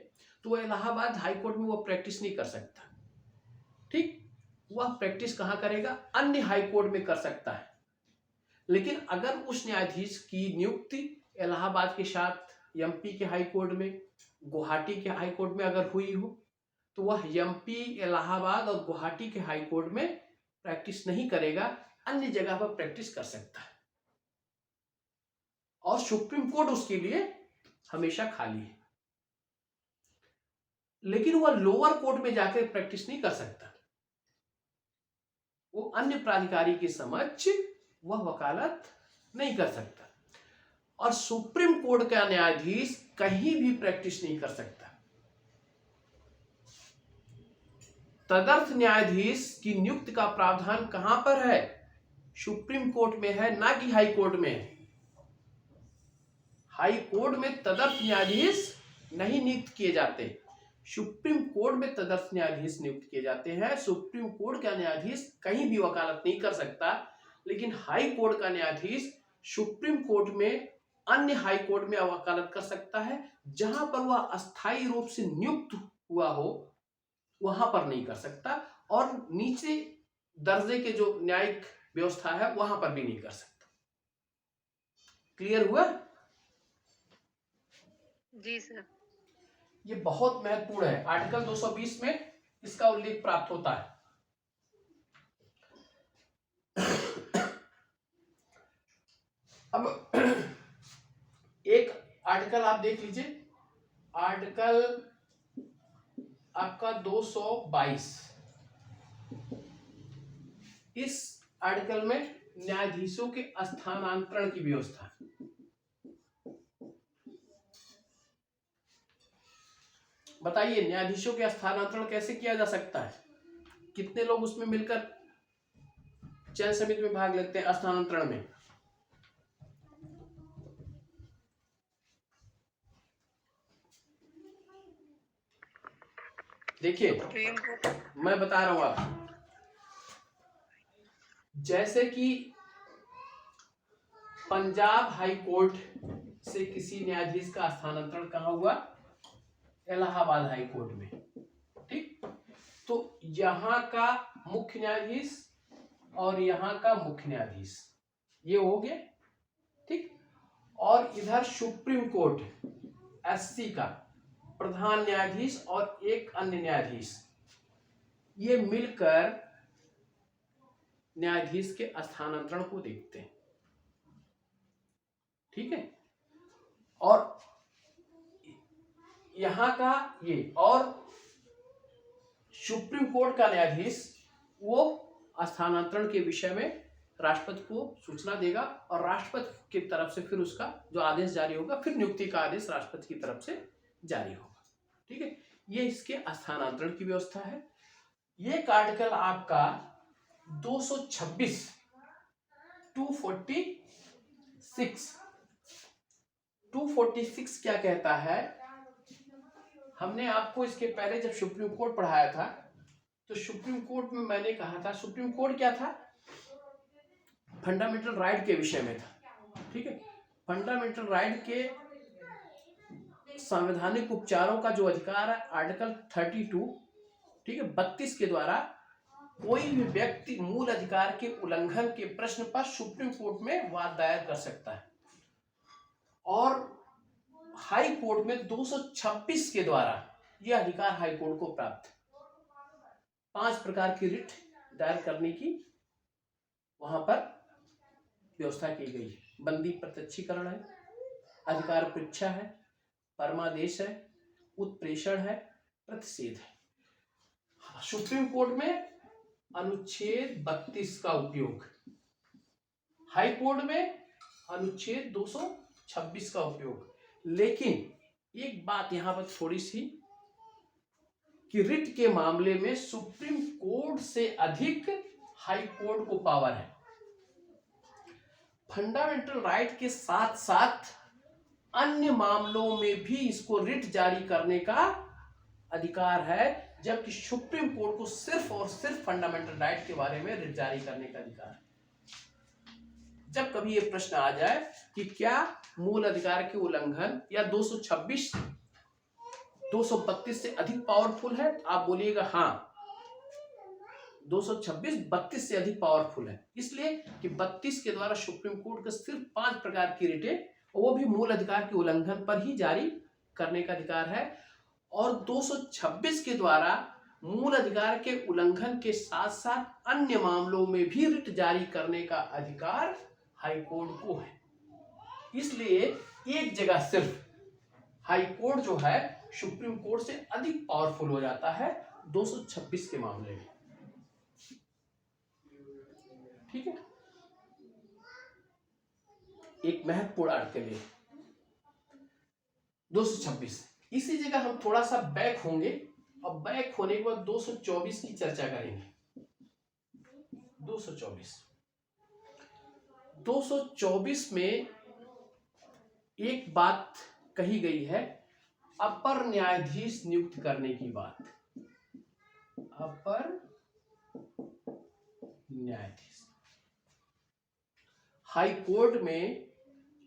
तो वह इलाहाबाद हाई कोर्ट में वह प्रैक्टिस नहीं कर सकता, ठीक। वह प्रैक्टिस कहाँ करेगा, अन्य हाई कोर्ट में कर सकता है। लेकिन अगर उस न्यायाधीश की नियुक्ति इलाहाबाद के साथ एमपी के हाई कोर्ट में, गुवाहाटी के हाई कोर्ट में अगर हुई हो, तो वह एमपी, इलाहाबाद और गुवाहाटी के हाई कोर्ट में प्रैक्टिस नहीं करेगा, अन्य जगह पर प्रैक्टिस कर सकता है। और सुप्रीम कोर्ट उसके लिए हमेशा खाली है। लेकिन वह लोअर कोर्ट में जाकर प्रैक्टिस नहीं कर सकता, वो अन्य प्राधिकारी के समक्ष वह वकालत नहीं कर सकता। और सुप्रीम कोर्ट का न्यायाधीश कहीं भी प्रैक्टिस नहीं कर सकता। तदर्थ न्यायाधीश की नियुक्ति का प्रावधान कहां पर है, सुप्रीम कोर्ट में है, ना कि हाई कोर्ट में है। हाई कोर्ट में तदर्थ न्यायाधीश नहीं नियुक्त किए जाते, सुप्रीम कोर्ट में तदर्थ न्यायाधीश नियुक्त किए जाते हैं। सुप्रीम कोर्ट का न्यायाधीश कहीं भी वकालत नहीं कर सकता, लेकिन हाई कोर्ट का न्यायाधीश सुप्रीम कोर्ट में, अन्य हाई कोर्ट में वकालत कर सकता है। जहां पर वह अस्थायी रूप से नियुक्त हुआ हो वहां पर नहीं कर सकता, और नीचे दर्जे के जो न्यायिक व्यवस्था है वहां पर भी नहीं कर सकता। क्लियर हुआ? जी सर। ये बहुत महत्वपूर्ण है। आर्टिकल 220 में इसका उल्लेख प्राप्त होता है। अब एक आर्टिकल आप देख लीजिए, आर्टिकल आपका 222। इस आर्टिकल में न्यायाधीशों के स्थानांतरण की व्यवस्था। बताइए न्यायाधीशों के स्थानांतरण कैसे किया जा सकता है? कितने लोग उसमें मिलकर चयन समिति में भाग लेते हैं स्थानांतरण में? देखिए मैं बता रहा हूं आपको, जैसे कि पंजाब हाई कोर्ट से किसी न्यायाधीश का स्थानांतरण कहां हुआ, इलाहाबाद हाई कोर्ट में, ठीक। तो यहां का मुख्य न्यायाधीश और यहां का मुख्य न्यायाधीश ये हो गए, ठीक। और इधर सुप्रीम कोर्ट एससी का प्रधान न्यायाधीश और एक अन्य न्यायाधीश, ये मिलकर न्यायाधीश के स्थानांतरण को देखते हैं, ठीक है। और यहां का ये, और सुप्रीम कोर्ट का न्यायाधीश वो स्थानांतरण के विषय में राष्ट्रपति को सूचना देगा, और राष्ट्रपति की तरफ से फिर उसका जो आदेश जारी होगा, फिर नियुक्ति का आदेश राष्ट्रपति की तरफ से जारी होगा, ठीक है। ये इसके स्थानांतरण की व्यवस्था है। ये आर्टिकल आपका 226, 246 क्या कहता है? हमने आपको इसके पहले जब सुप्रीम कोर्ट पढ़ाया था, तो सुप्रीम कोर्ट में मैंने कहा था, सुप्रीम कोर्ट क्या था, फंडामेंटल राइट के विषय में था, ठीक है। फंडामेंटल राइट के संवैधानिक उपचारों का जो अधिकार है, आर्टिकल 32, ठीक है, 32 के द्वारा कोई भी व्यक्ति मूल अधिकार के उल्लंघन के प्रश्न पर सुप्रीम कोर्ट में वाद दायर कर सकता है और हाई कोर्ट में 226 के द्वारा यह अधिकार हाई कोर्ट को प्राप्त है। 5 प्रकार की रिट दायर करने की वहां पर व्यवस्था की गई है। बंदी प्रत्यक्षीकरण है, अधिकार परीक्षा है, परमादेश है, उत्प्रेषण है, प्रतिषेध है। सुप्रीम कोर्ट में अनुच्छेद 32 का उपयोग, हाई कोर्ट में अनुच्छेद 226 का उपयोग। लेकिन एक बात यहां पर थोड़ी सी कि रिट के मामले में सुप्रीम कोर्ट से अधिक हाई कोर्ट को पावर है। फंडामेंटल राइट के साथ साथ अन्य मामलों में भी इसको रिट जारी करने का अधिकार है, जबकि सुप्रीम कोर्ट को सिर्फ और सिर्फ फंडामेंटल राइट के बारे में रिट जारी करने का अधिकार है। जब कभी ये प्रश्न आ जाए कि क्या मूल अधिकार के उल्लंघन या 226 232 से अधिक पावरफुल है, आप बोलिएगा हाँ 226 32 से अधिक पावरफुल है, इसलिए कि 32 के द्वारा सुप्रीम कोर्ट के सिर्फ 5 प्रकार की रिटें, वो भी मूल अधिकार के उल्लंघन पर ही जारी करने का अधिकार है, और 226 के द्वारा मूल अधिकार के उल्लंघन के साथ साथ अन्य मामलों में भी रिट जारी करने का अधिकार हाई कोर्ट को है। इसलिए एक जगह सिर्फ हाई कोर्ट जो है सुप्रीम कोर्ट से अधिक पावरफुल हो जाता है 226 के मामले में। ठीक है, एक महत्वपूर्ण आर्टिकल है 226। इसी जगह हम थोड़ा सा बैक होंगे और बैक होने के बाद 224 की चर्चा करेंगे। 224 में एक बात कही गई है, अपर न्यायाधीश नियुक्त करने की बात। अपर न्यायाधीश, हाई कोर्ट में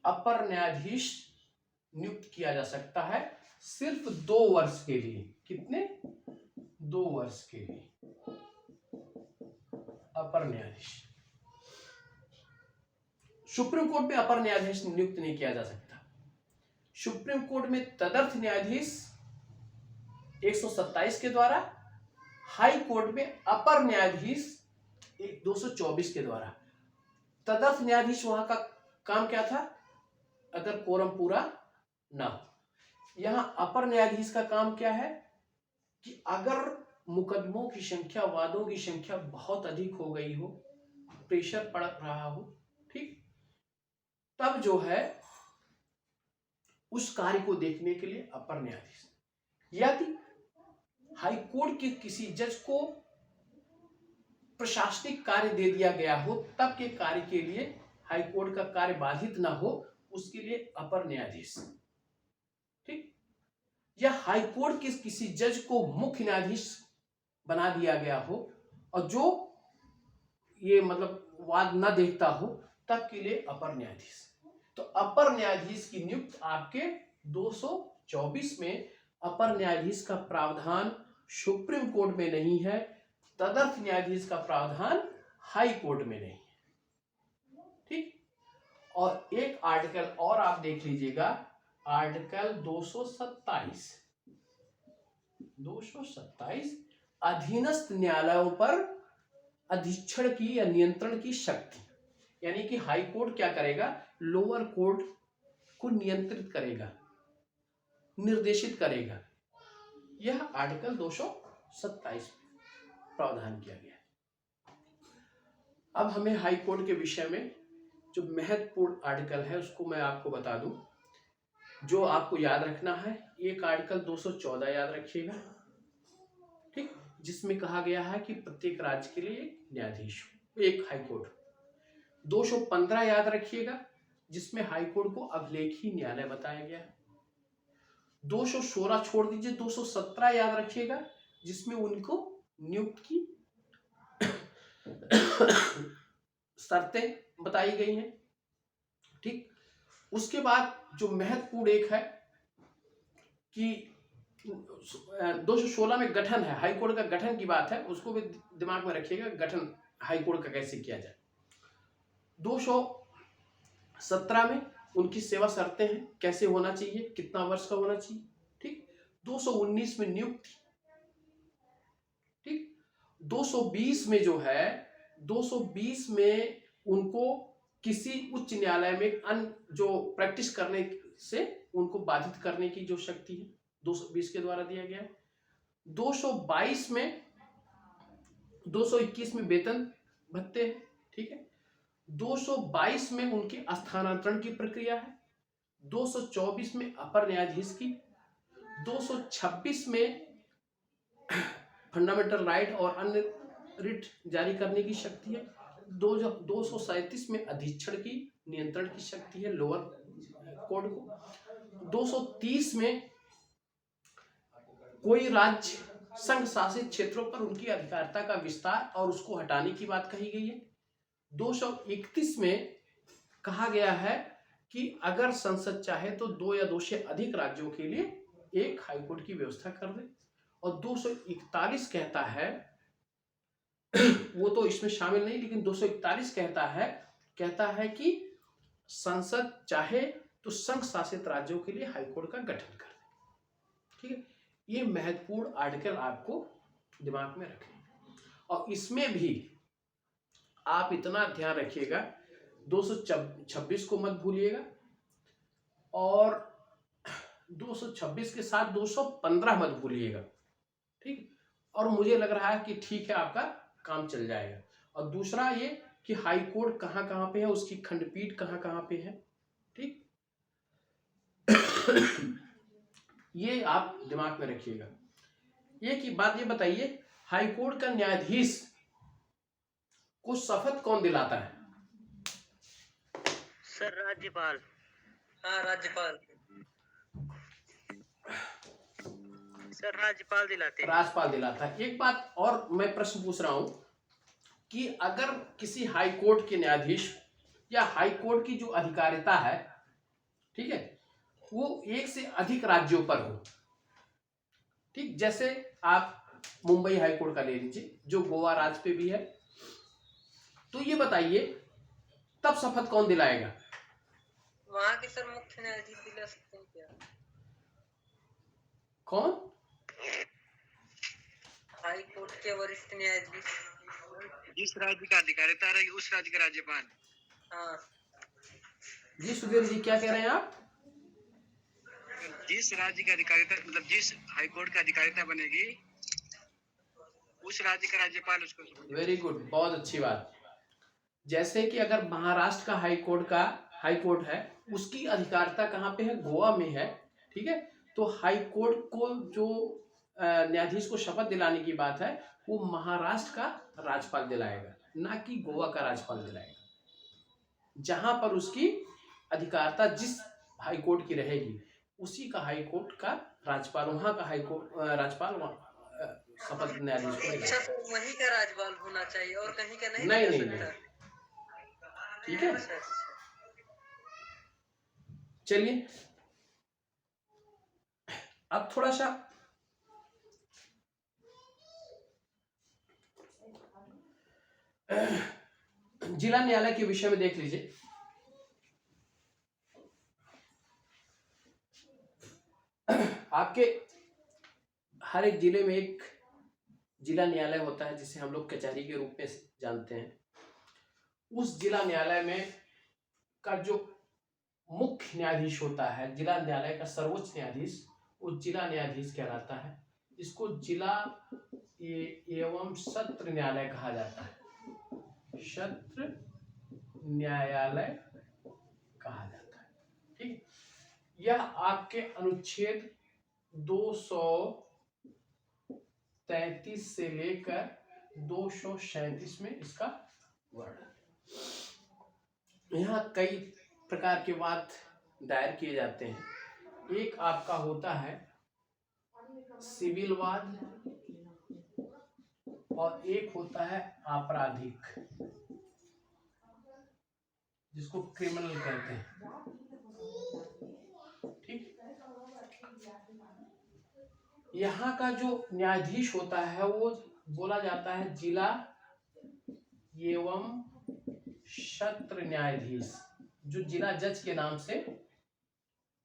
अपर न्यायाधीश नियुक्त किया जा सकता है सिर्फ 2 वर्ष के लिए। कितने? 2 वर्ष के लिए अपर न्यायाधीश। सुप्रीम कोर्ट में अपर न्यायाधीश नियुक्त नहीं किया जा सकता। सुप्रीम कोर्ट में तदर्थ न्यायाधीश 127 के द्वारा, हाई कोर्ट में अपर न्यायाधीश 224 के द्वारा। तदर्थ न्यायाधीश वहां का काम क्या था? अगर कोरम पूरा ना हो। यहां अपर न्यायाधीश का काम क्या है कि अगर मुकदमों की संख्या, वादों की संख्या बहुत अधिक हो गई हो, प्रेशर पड़ रहा हो, ठीक, तब जो है उस कार्य को देखने के लिए अपर न्यायाधीश। यदि हाई कोर्ट के किसी जज को प्रशासनिक कार्य दे दिया गया हो, तब के कार्य के लिए हाई कोर्ट का कार्य बाधित ना हो, उसके लिए अपर न्यायाधीश। ठीक, या हाई कोर्ट के किसी जज को मुख्य न्यायाधीश बना दिया गया हो और जो ये मतलब वाद न देखता हो, तब के लिए अपर न्यायाधीश। तो अपर न्यायाधीश की नियुक्त आपके 224 में अपर न्यायाधीश का प्रावधान सुप्रीम कोर्ट में नहीं है, तदर्थ न्यायाधीश का प्रावधान हाई कोर्ट में नहीं है। ठीक, और एक आर्टिकल और आप देख लीजिएगा, आर्टिकल 227 अधीनस्थ न्यायालयों पर अधीक्षण की या नियंत्रण की शक्ति, यानी कि हाई कोर्ट क्या करेगा? लोअर कोर्ट को नियंत्रित करेगा, निर्देशित करेगा। यह आर्टिकल 227 प्रावधान किया गया है। अब हमें हाई कोर्ट के विषय में जो महत्वपूर्ण आर्टिकल है उसको मैं आपको बता दूं, जो आपको याद रखना है। एक आर्टिकल 214 याद रखिएगा, ठीक, जिसमें कहा गया है कि प्रत्येक राज्य के लिए एक न्यायाधीश हो, एक हाई कोर्ट। 215 याद रखिएगा, जिसमें हाई कोर्ट को अभिलेखी न्यायालय बताया गया। 216 छोड़ दीजिए, 217 याद रखिएगा, जिसमें उनको नियुक्त की शर्तें बताई गई हैं। ठीक, उसके बाद जो महत्वपूर्ण एक है कि 216 में गठन है, हाई कोर्ट का गठन की बात है, उसको भी दिमाग में रखिएगा, गठन हाई कोर्ट का कैसे किया जाए। 217 में उनकी सेवा शर्तें हैं, कैसे होना चाहिए, कितना वर्ष का होना चाहिए, ठीक। 219 में नियुक्ति, ठीक। 220 में जो है, 220 में उनको किसी उच्च न्यायालय में अन्य जो प्रैक्टिस करने से उनको बाधित करने की जो शक्ति है 220 के द्वारा दिया गया है। 222 में 221 में वेतन भत्ते हैं, ठीक है। 222 में उनके स्थानांतरण की प्रक्रिया है। 224 में अपर न्यायाधीश की, 226 में फंडामेंटल राइट और अन्य रिट जारी करने की शक्ति है। 237 में अधीक्षण की नियंत्रण की शक्ति है लोअर कोर्ट को। 230 में कोई राज्य संघ शासित क्षेत्रों पर उनकी अधिकारिता का विस्तार और उसको हटाने की बात कही गई है। 231 में कहा गया है कि अगर संसद चाहे तो 2 या 2 से अधिक राज्यों के लिए एक हाईकोर्ट की व्यवस्था कर दे। और 241 कहता है, वो तो इसमें शामिल नहीं, लेकिन 241 कहता है कि संसद चाहे तो संघ शासित राज्यों के लिए हाईकोर्ट का गठन कर दे, ठीक है। ये महत्वपूर्ण आर्टिकल आपको दिमाग में रखें। और इसमें भी आप इतना ध्यान रखिएगा, 226 को मत भूलिएगा, और 226 के साथ 215 मत भूलिएगा, ठीक। और मुझे लग रहा है कि ठीक है, आपका काम चल जाएगा। और दूसरा ये कि हाई कोर्ट कहाँ कहाँ पे है, उसकी खंडपीठ कहाँ कहाँ पे है, ठीक। ये आप दिमाग में रखिएगा। ये की बात ये बताइए, हाई कोर्ट का न्यायाधीश को शपथ कौन दिलाता है? सर राज्यपाल। हाँ राज्यपाल। सर राज्यपाल दिलाते हैं। राज्यपाल दिलाता है। एक बात और मैं प्रश्न पूछ रहा हूं कि अगर किसी हाई कोर्ट के न्यायाधीश या हाई कोर्ट की जो अधिकारिता है, ठीक है, वो एक से अधिक राज्यों पर हो, ठीक। जैसे आप मुंबई हाई कोर्ट का ले लीजिए, जो गोवा राज्य पे भी है, तो ये बताइए तब शपथ कौन दिलाएगा? वहाँ के सर मुख्य न्यायाधीश दिला सकते हैं क्या? कौन? हाई कोर्ट के वरिष्ठ न्यायाधीश। जिस राज्य का अधिकारिता रहेगी उस राज्य का राज्यपाल। हाँ जी सुधीर जी, क्या कह रहे हैं आप? जिस राज्य का अधिकारिता, मतलब जिस हाई कोर्ट का अधिकारिता बनेगी उस राज्य का राज्यपाल उसको। वेरी गुड, बहुत अच्छी बात। जैसे कि अगर महाराष्ट्र का हाई कोर्ट है, उसकी अधिकारिता कहाँ पे है? गोवा में है, ठीक है। तो हाई कोर्ट को जो न्यायाधीश को शपथ दिलाने की बात है, वो महाराष्ट्र का राज्यपाल दिलाएगा, ना कि गोवा का राज्यपाल दिलाएगा। जहां पर उसकी अधिकारिता जिस हाई कोर्ट की रहेगी, उसी का हाई कोर्ट का राज्यपाल, वहां का हाई कोर्ट राज्यपाल शपथ न्यायाधीश को अच्छा, दिलाएगा। तो वहीं का राज्यपाल होना चाहिए और कहीं का नहीं? नहीं, ठीक है। अच्छा, चलिए अब थोड़ा सा जिला न्यायालय के विषय में देख लीजिए। आपके हर एक जिले में एक जिला न्यायालय होता है, जिसे हम लोग कचहरी के रूप में जानते हैं। उस जिला न्यायालय में का जो मुख्य न्यायाधीश होता है, जिला न्यायालय का सर्वोच्च न्यायाधीश, वो जिला न्यायाधीश कहलाता है। इसको जिला एवं सत्र न्यायालय कहा जाता है, सत्र न्यायालय कहा जाता है, ठीक। यह आपके अनुच्छेद 233 से लेकर 237 में इसका वर्णन है। यहाँ कई प्रकार के वाद दायर किए जाते हैं। एक आपका होता है सिविल वाद, और एक होता है आपराधिक, जिसको क्रिमिनल कहते हैं, ठीक। यहाँ का जो न्यायाधीश होता है वो बोला जाता है जिला एवं सत्र न्यायाधीश, जो जिला जज के नाम से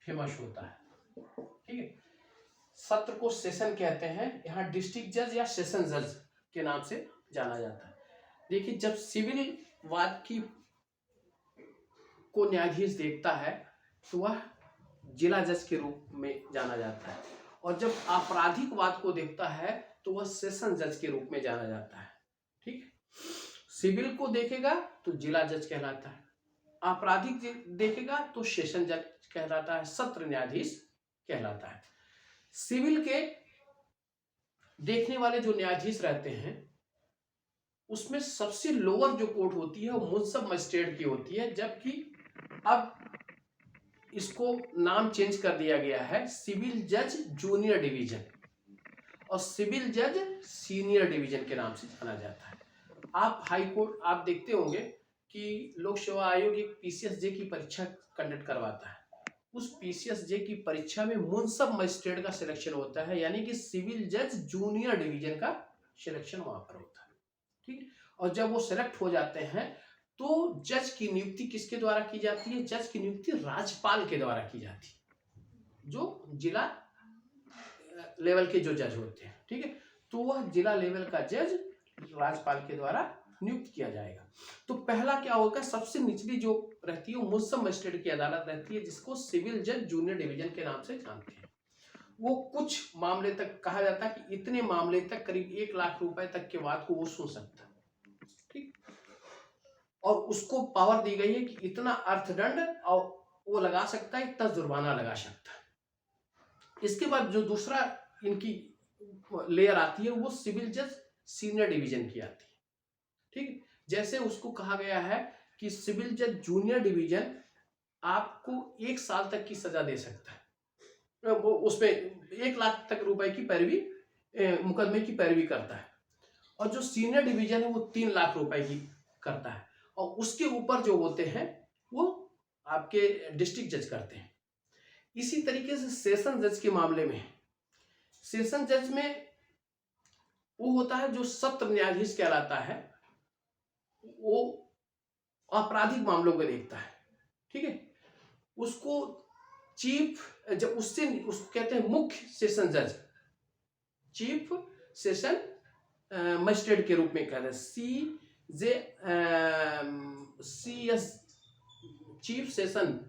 फेमस होता है। ठीक है, सत्र को सेशन कहते हैं, यहाँ डिस्ट्रिक्ट जज या सेशन जज के नाम से जाना जाता है। देखिए, जब सिविल वाद की को न्यायाधीश देखता है तो वह जिला जज के रूप में जाना जाता है, और जब आपराधिक वाद को देखता है तो वह सेशन जज के रूप में जाना जाता है। ठीक है, सिविल को देखेगा तो जिला जज कहलाता है, आपराधिक देखेगा तो सेशन जज कहलाता है, सत्र न्यायाधीश कहलाता है। सिविल के देखने वाले जो न्यायाधीश रहते हैं उसमें सबसे लोअर जो कोर्ट होती है वो मुंसब मजिस्ट्रेट की होती है, जबकि अब इसको नाम चेंज कर दिया गया है सिविल जज जूनियर डिवीजन और सिविल जज सीनियर डिवीजन के नाम से जाना जाता है। आप हाई कोर्ट आप देखते होंगे कि लोक सेवा आयोग एक पीसीएसजे की परीक्षा कंडक्ट करवाता है, उस पीसीएसजे की परीक्षा में मुंसब मजिस्ट्रेट का सिलेक्शन होता है, यानी कि सिविल जज जूनियर डिवीजन का सिलेक्शन वहां पर होता है। ठीक है, और जब वो सिलेक्ट हो जाते हैं तो जज की नियुक्ति किसके द्वारा की जाती है? जज की नियुक्ति राज्यपाल के द्वारा की जाती है, जो जिला लेवल के जो जज होते हैं। ठीक है, तो वह जिला लेवल का जज राज्यपाल के द्वारा नियुक्त किया जाएगा। तो पहला क्या होगा, सबसे निचली जो रहती है वो मुंसब मजिस्ट्रेट की अदालत रहती है, जिसको सिविल जज जूनियर डिवीजन के नाम से जानते हैं। वो कुछ मामले तक कहा जाता है कि इतने मामले तक करीब 1 लाख रुपए तक के वाद को वो सुन सकता है। ठीक, और उसको पावर दी गई है कि इतना अर्थदंड और वो लगा सकता है, इतना जुर्माना लगा सकता है। इसके बाद जो दूसरा इनकी लेयर आती है वो सिविल जज सीनियर डिवीजन की आती है। ठीक, जैसे उसको कहा गया है कि सिविल जज जूनियर डिवीजन आपको 1 साल तक की सजा दे सकता है, वो उसमें 1 लाख तक रुपए की पैरवी मुकदमे की पैरवी करता है, और जो सीनियर डिवीजन है वो 3 लाख रुपए की करता है, और उसके ऊपर जो होते हैं वो आपके डिस्ट्रिक्ट जज करते हैं। इसी तरीके से सेशन जज के मामले में, सेशन जज में वो होता है जो सत्र न्यायाधीश कहलाता है, वो आपराधिक मामलों को देखता है। ठीक है, उसको चीफ जब उससे उसको कहते हैं मुख्य सेशन जज, चीफ सेशन मजिस्ट्रेट के रूप में कहते हैं, CS चीफ सेशन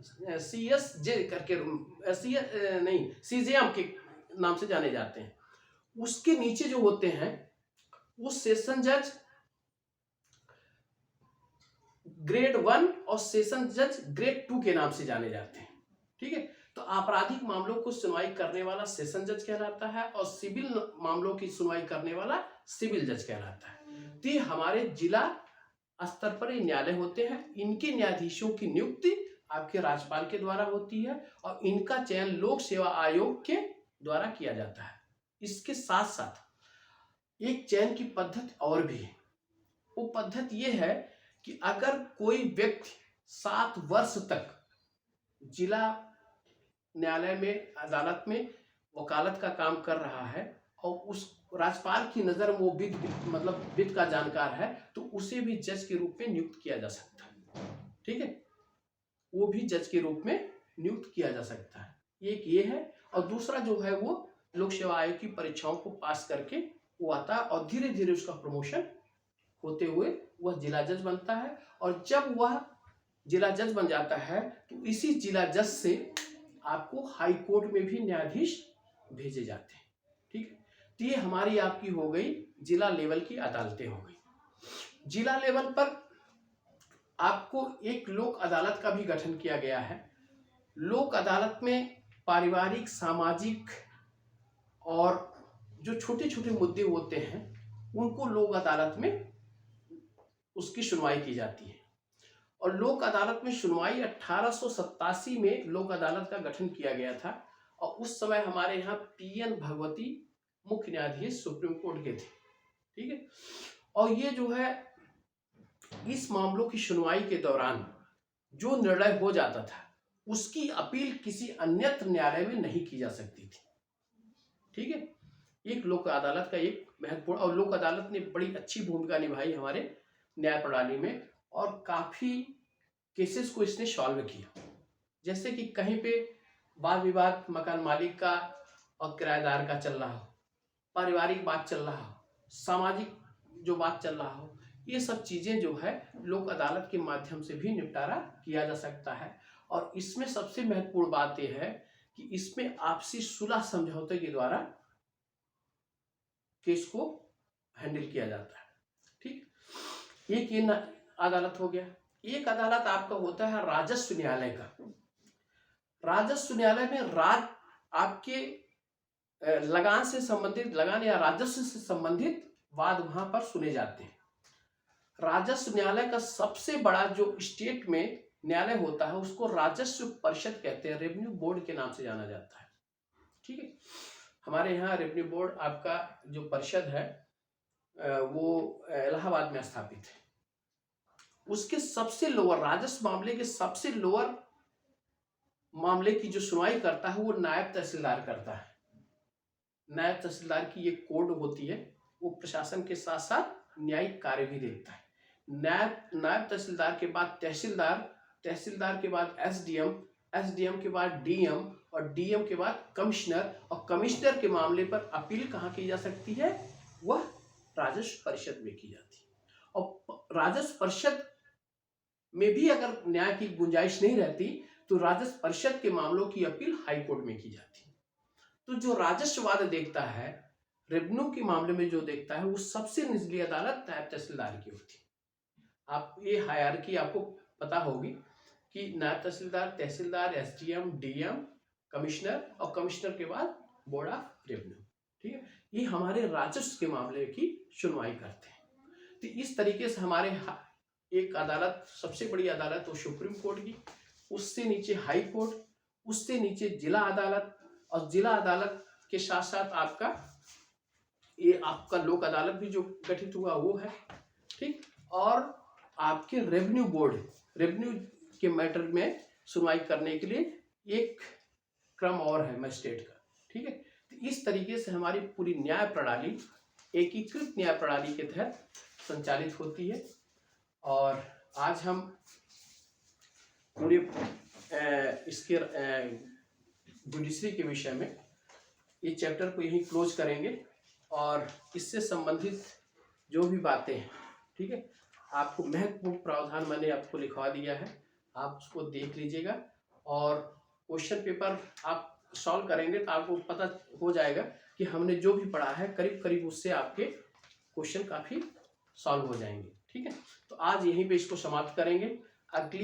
CSJ करके CJM के नाम से जाने जाते हैं। उसके नीचे जो होते हैं वो सेशन जज ग्रेड 1 और सेशन जज ग्रेड 2 के नाम से जाने जाते हैं। ठीक है, तो आपराधिक मामलों को सुनवाई करने वाला सेशन जज कहलाता है और सिविल मामलों की सुनवाई करने वाला सिविल जज कहलाता है। तो ये हमारे जिला स्तर पर ये न्यायालय होते हैं। इनके न्यायाधीशों की नियुक्ति आपके राज्यपाल के द्वारा होती है और इनका चयन लोक सेवा आयोग के द्वारा किया जाता है। इसके साथ साथ एक चयन की पद्धति और भी है। वो पद्धति ये है कि अगर कोई व्यक्ति 7 वर्ष तक जिला न्यायालय में अदालत में वकालत का काम कर रहा है और उस राज्यपाल की नज़र में वो वित्त का जानकार है, तो उसे भी जज के रूप में नियुक्त किया जा सकता है। ठीक है, वो भी जज के रूप में नियुक्त किया जा सकता है। एक ये है, और दूसरा जो है वो लोक सेवा आयोग की परीक्षाओं को पास करके वो आता है और धीरे धीरे उसका प्रमोशन होते हुए वह जिला जज बनता है, और जब वह जिला जज बन जाता है तो इसी जिला जज से आपको हाई कोर्ट में भी न्यायाधीश भेजे जाते हैं। ठीक है, तो ये हमारी आपकी हो गई जिला लेवल की अदालतें हो गई। जिला लेवल पर आपको एक लोक अदालत का भी गठन किया गया है। लोक अदालत में पारिवारिक, सामाजिक और जो छोटे छोटे मुद्दे होते हैं उनको लोक अदालत में उसकी सुनवाई की जाती है। और लोक अदालत में सुनवाई 1887 में लोक अदालत का गठन किया गया था, और उस समय हमारे यहाँ PN भगवती मुख्य न्यायाधीश सुप्रीम कोर्ट के थे। ठीक है, और ये जो है इस मामलों की सुनवाई के दौरान जो निर्णय हो जाता था उसकी अपील किसी अन्यत्र न्यायालय में नहीं की जा सकती थी। ठीक है, एक लोक अदालत का एक महत्वपूर्ण, और लोक अदालत ने बड़ी अच्छी भूमिका निभाई हमारे न्याय प्रणाली में, और काफ़ी केसेस को इसने सॉल्व किया। जैसे कि कहीं पे वाद विवाद मकान मालिक का और किराएदार का चल रहा हो, पारिवारिक बात चल रहा हो, सामाजिक जो बात चल रहा हो, ये सब चीज़ें जो है लोक अदालत के माध्यम से भी निपटारा किया जा सकता है। और इसमें सबसे महत्वपूर्ण बात यह है कि इसमें आपसी सुलह समझौते के द्वारा केस को हैंडल किया जाता है। ठीक, एक ये अदालत हो गया। एक अदालत आपका होता है राजस्व न्यायालय का। राजस्व न्यायालय में आपके लगान से संबंधित, लगान या राजस्व से संबंधित वाद वहां पर सुने जाते हैं। राजस्व न्यायालय का सबसे बड़ा जो स्टेट में न्यायालय होता है उसको राजस्व परिषद कहते हैं, रेवेन्यू बोर्ड के नाम से जाना जाता है। ठीक है, हमारे यहाँ रेवेन्यू बोर्ड आपका जो परिषद है वो इलाहाबाद में स्थापित है। उसके सबसे लोअर, राजस्व मामले के सबसे लोअर मामले की जो सुनवाई करता है वो नायब तहसीलदार करता है। नायब तहसीलदार की एक कोड होती है, वो प्रशासन के साथ साथ न्यायिक कार्य भी देखता है। नायब तहसीलदार के बाद तहसीलदार, तहसीलदार के बाद एसडीएम, एसडीएम के बाद डीएम, और डीएम के बाद कमिश्नर, और कमिश्नर के मामले पर अपील कहाँ की जा सकती है? वह राजस्व परिषद में की जाती है। और राजस्व परिषद में भी अगर न्याय की गुंजाइश नहीं रहती तो राजस्व परिषद के मामलों की अपील हाई कोर्ट में की जाती है। तो जो राजस्ववाद देखता है, रेवेन्यू के मामले में जो देखता है, वो सबसे निचली अदालत नायब तहसीलदार की होती है। आप ये हायरार्की आपको पता होगी कि नायब तहसीलदार, तहसीलदार, एसडीएम, डीएम, कमिश्नर, और कमिश्नर के बाद बोर्ड ऑफ रेवेन्यू। ठीक है, ये हमारे राजस्व के मामले की सुनवाई करते हैं। तो इस तरीके से हमारे एक अदालत, सबसे बड़ी अदालत वो सुप्रीम कोर्ट की, उससे नीचे हाई कोर्ट, उससे नीचे जिला अदालत, और जिला अदालत के साथ साथ आपका ये आपका लोक अदालत भी जो गठित हुआ वो है। ठीक, और आपके रेवेन्यू बोर्ड, रेवेन्यू के मैटर में सुनवाई करने के लिए एक क्रम और है मजिस्ट्रेट का। ठीक है, तो इस तरीके से हमारी पूरी न्याय प्रणाली एकीकृत न्याय प्रणाली के तहत संचालित होती है। और आज हम पूरे इसके जुडिशरी के विषय में ये चैप्टर को यहीं क्लोज करेंगे, और इससे संबंधित जो भी बातें हैं, ठीक है, आपको महत्वपूर्ण प्रावधान मैंने आपको लिखवा दिया है, आप उसको देख लीजिएगा। और क्वेश्चन पेपर आप सॉल्व करेंगे तो आपको पता हो जाएगा कि हमने जो भी पढ़ा है करीब करीब उससे आपके क्वेश्चन काफ़ी सॉल्व हो जाएंगे। ठीक है, तो आज यहीं पे इसको समाप्त करेंगे। अगली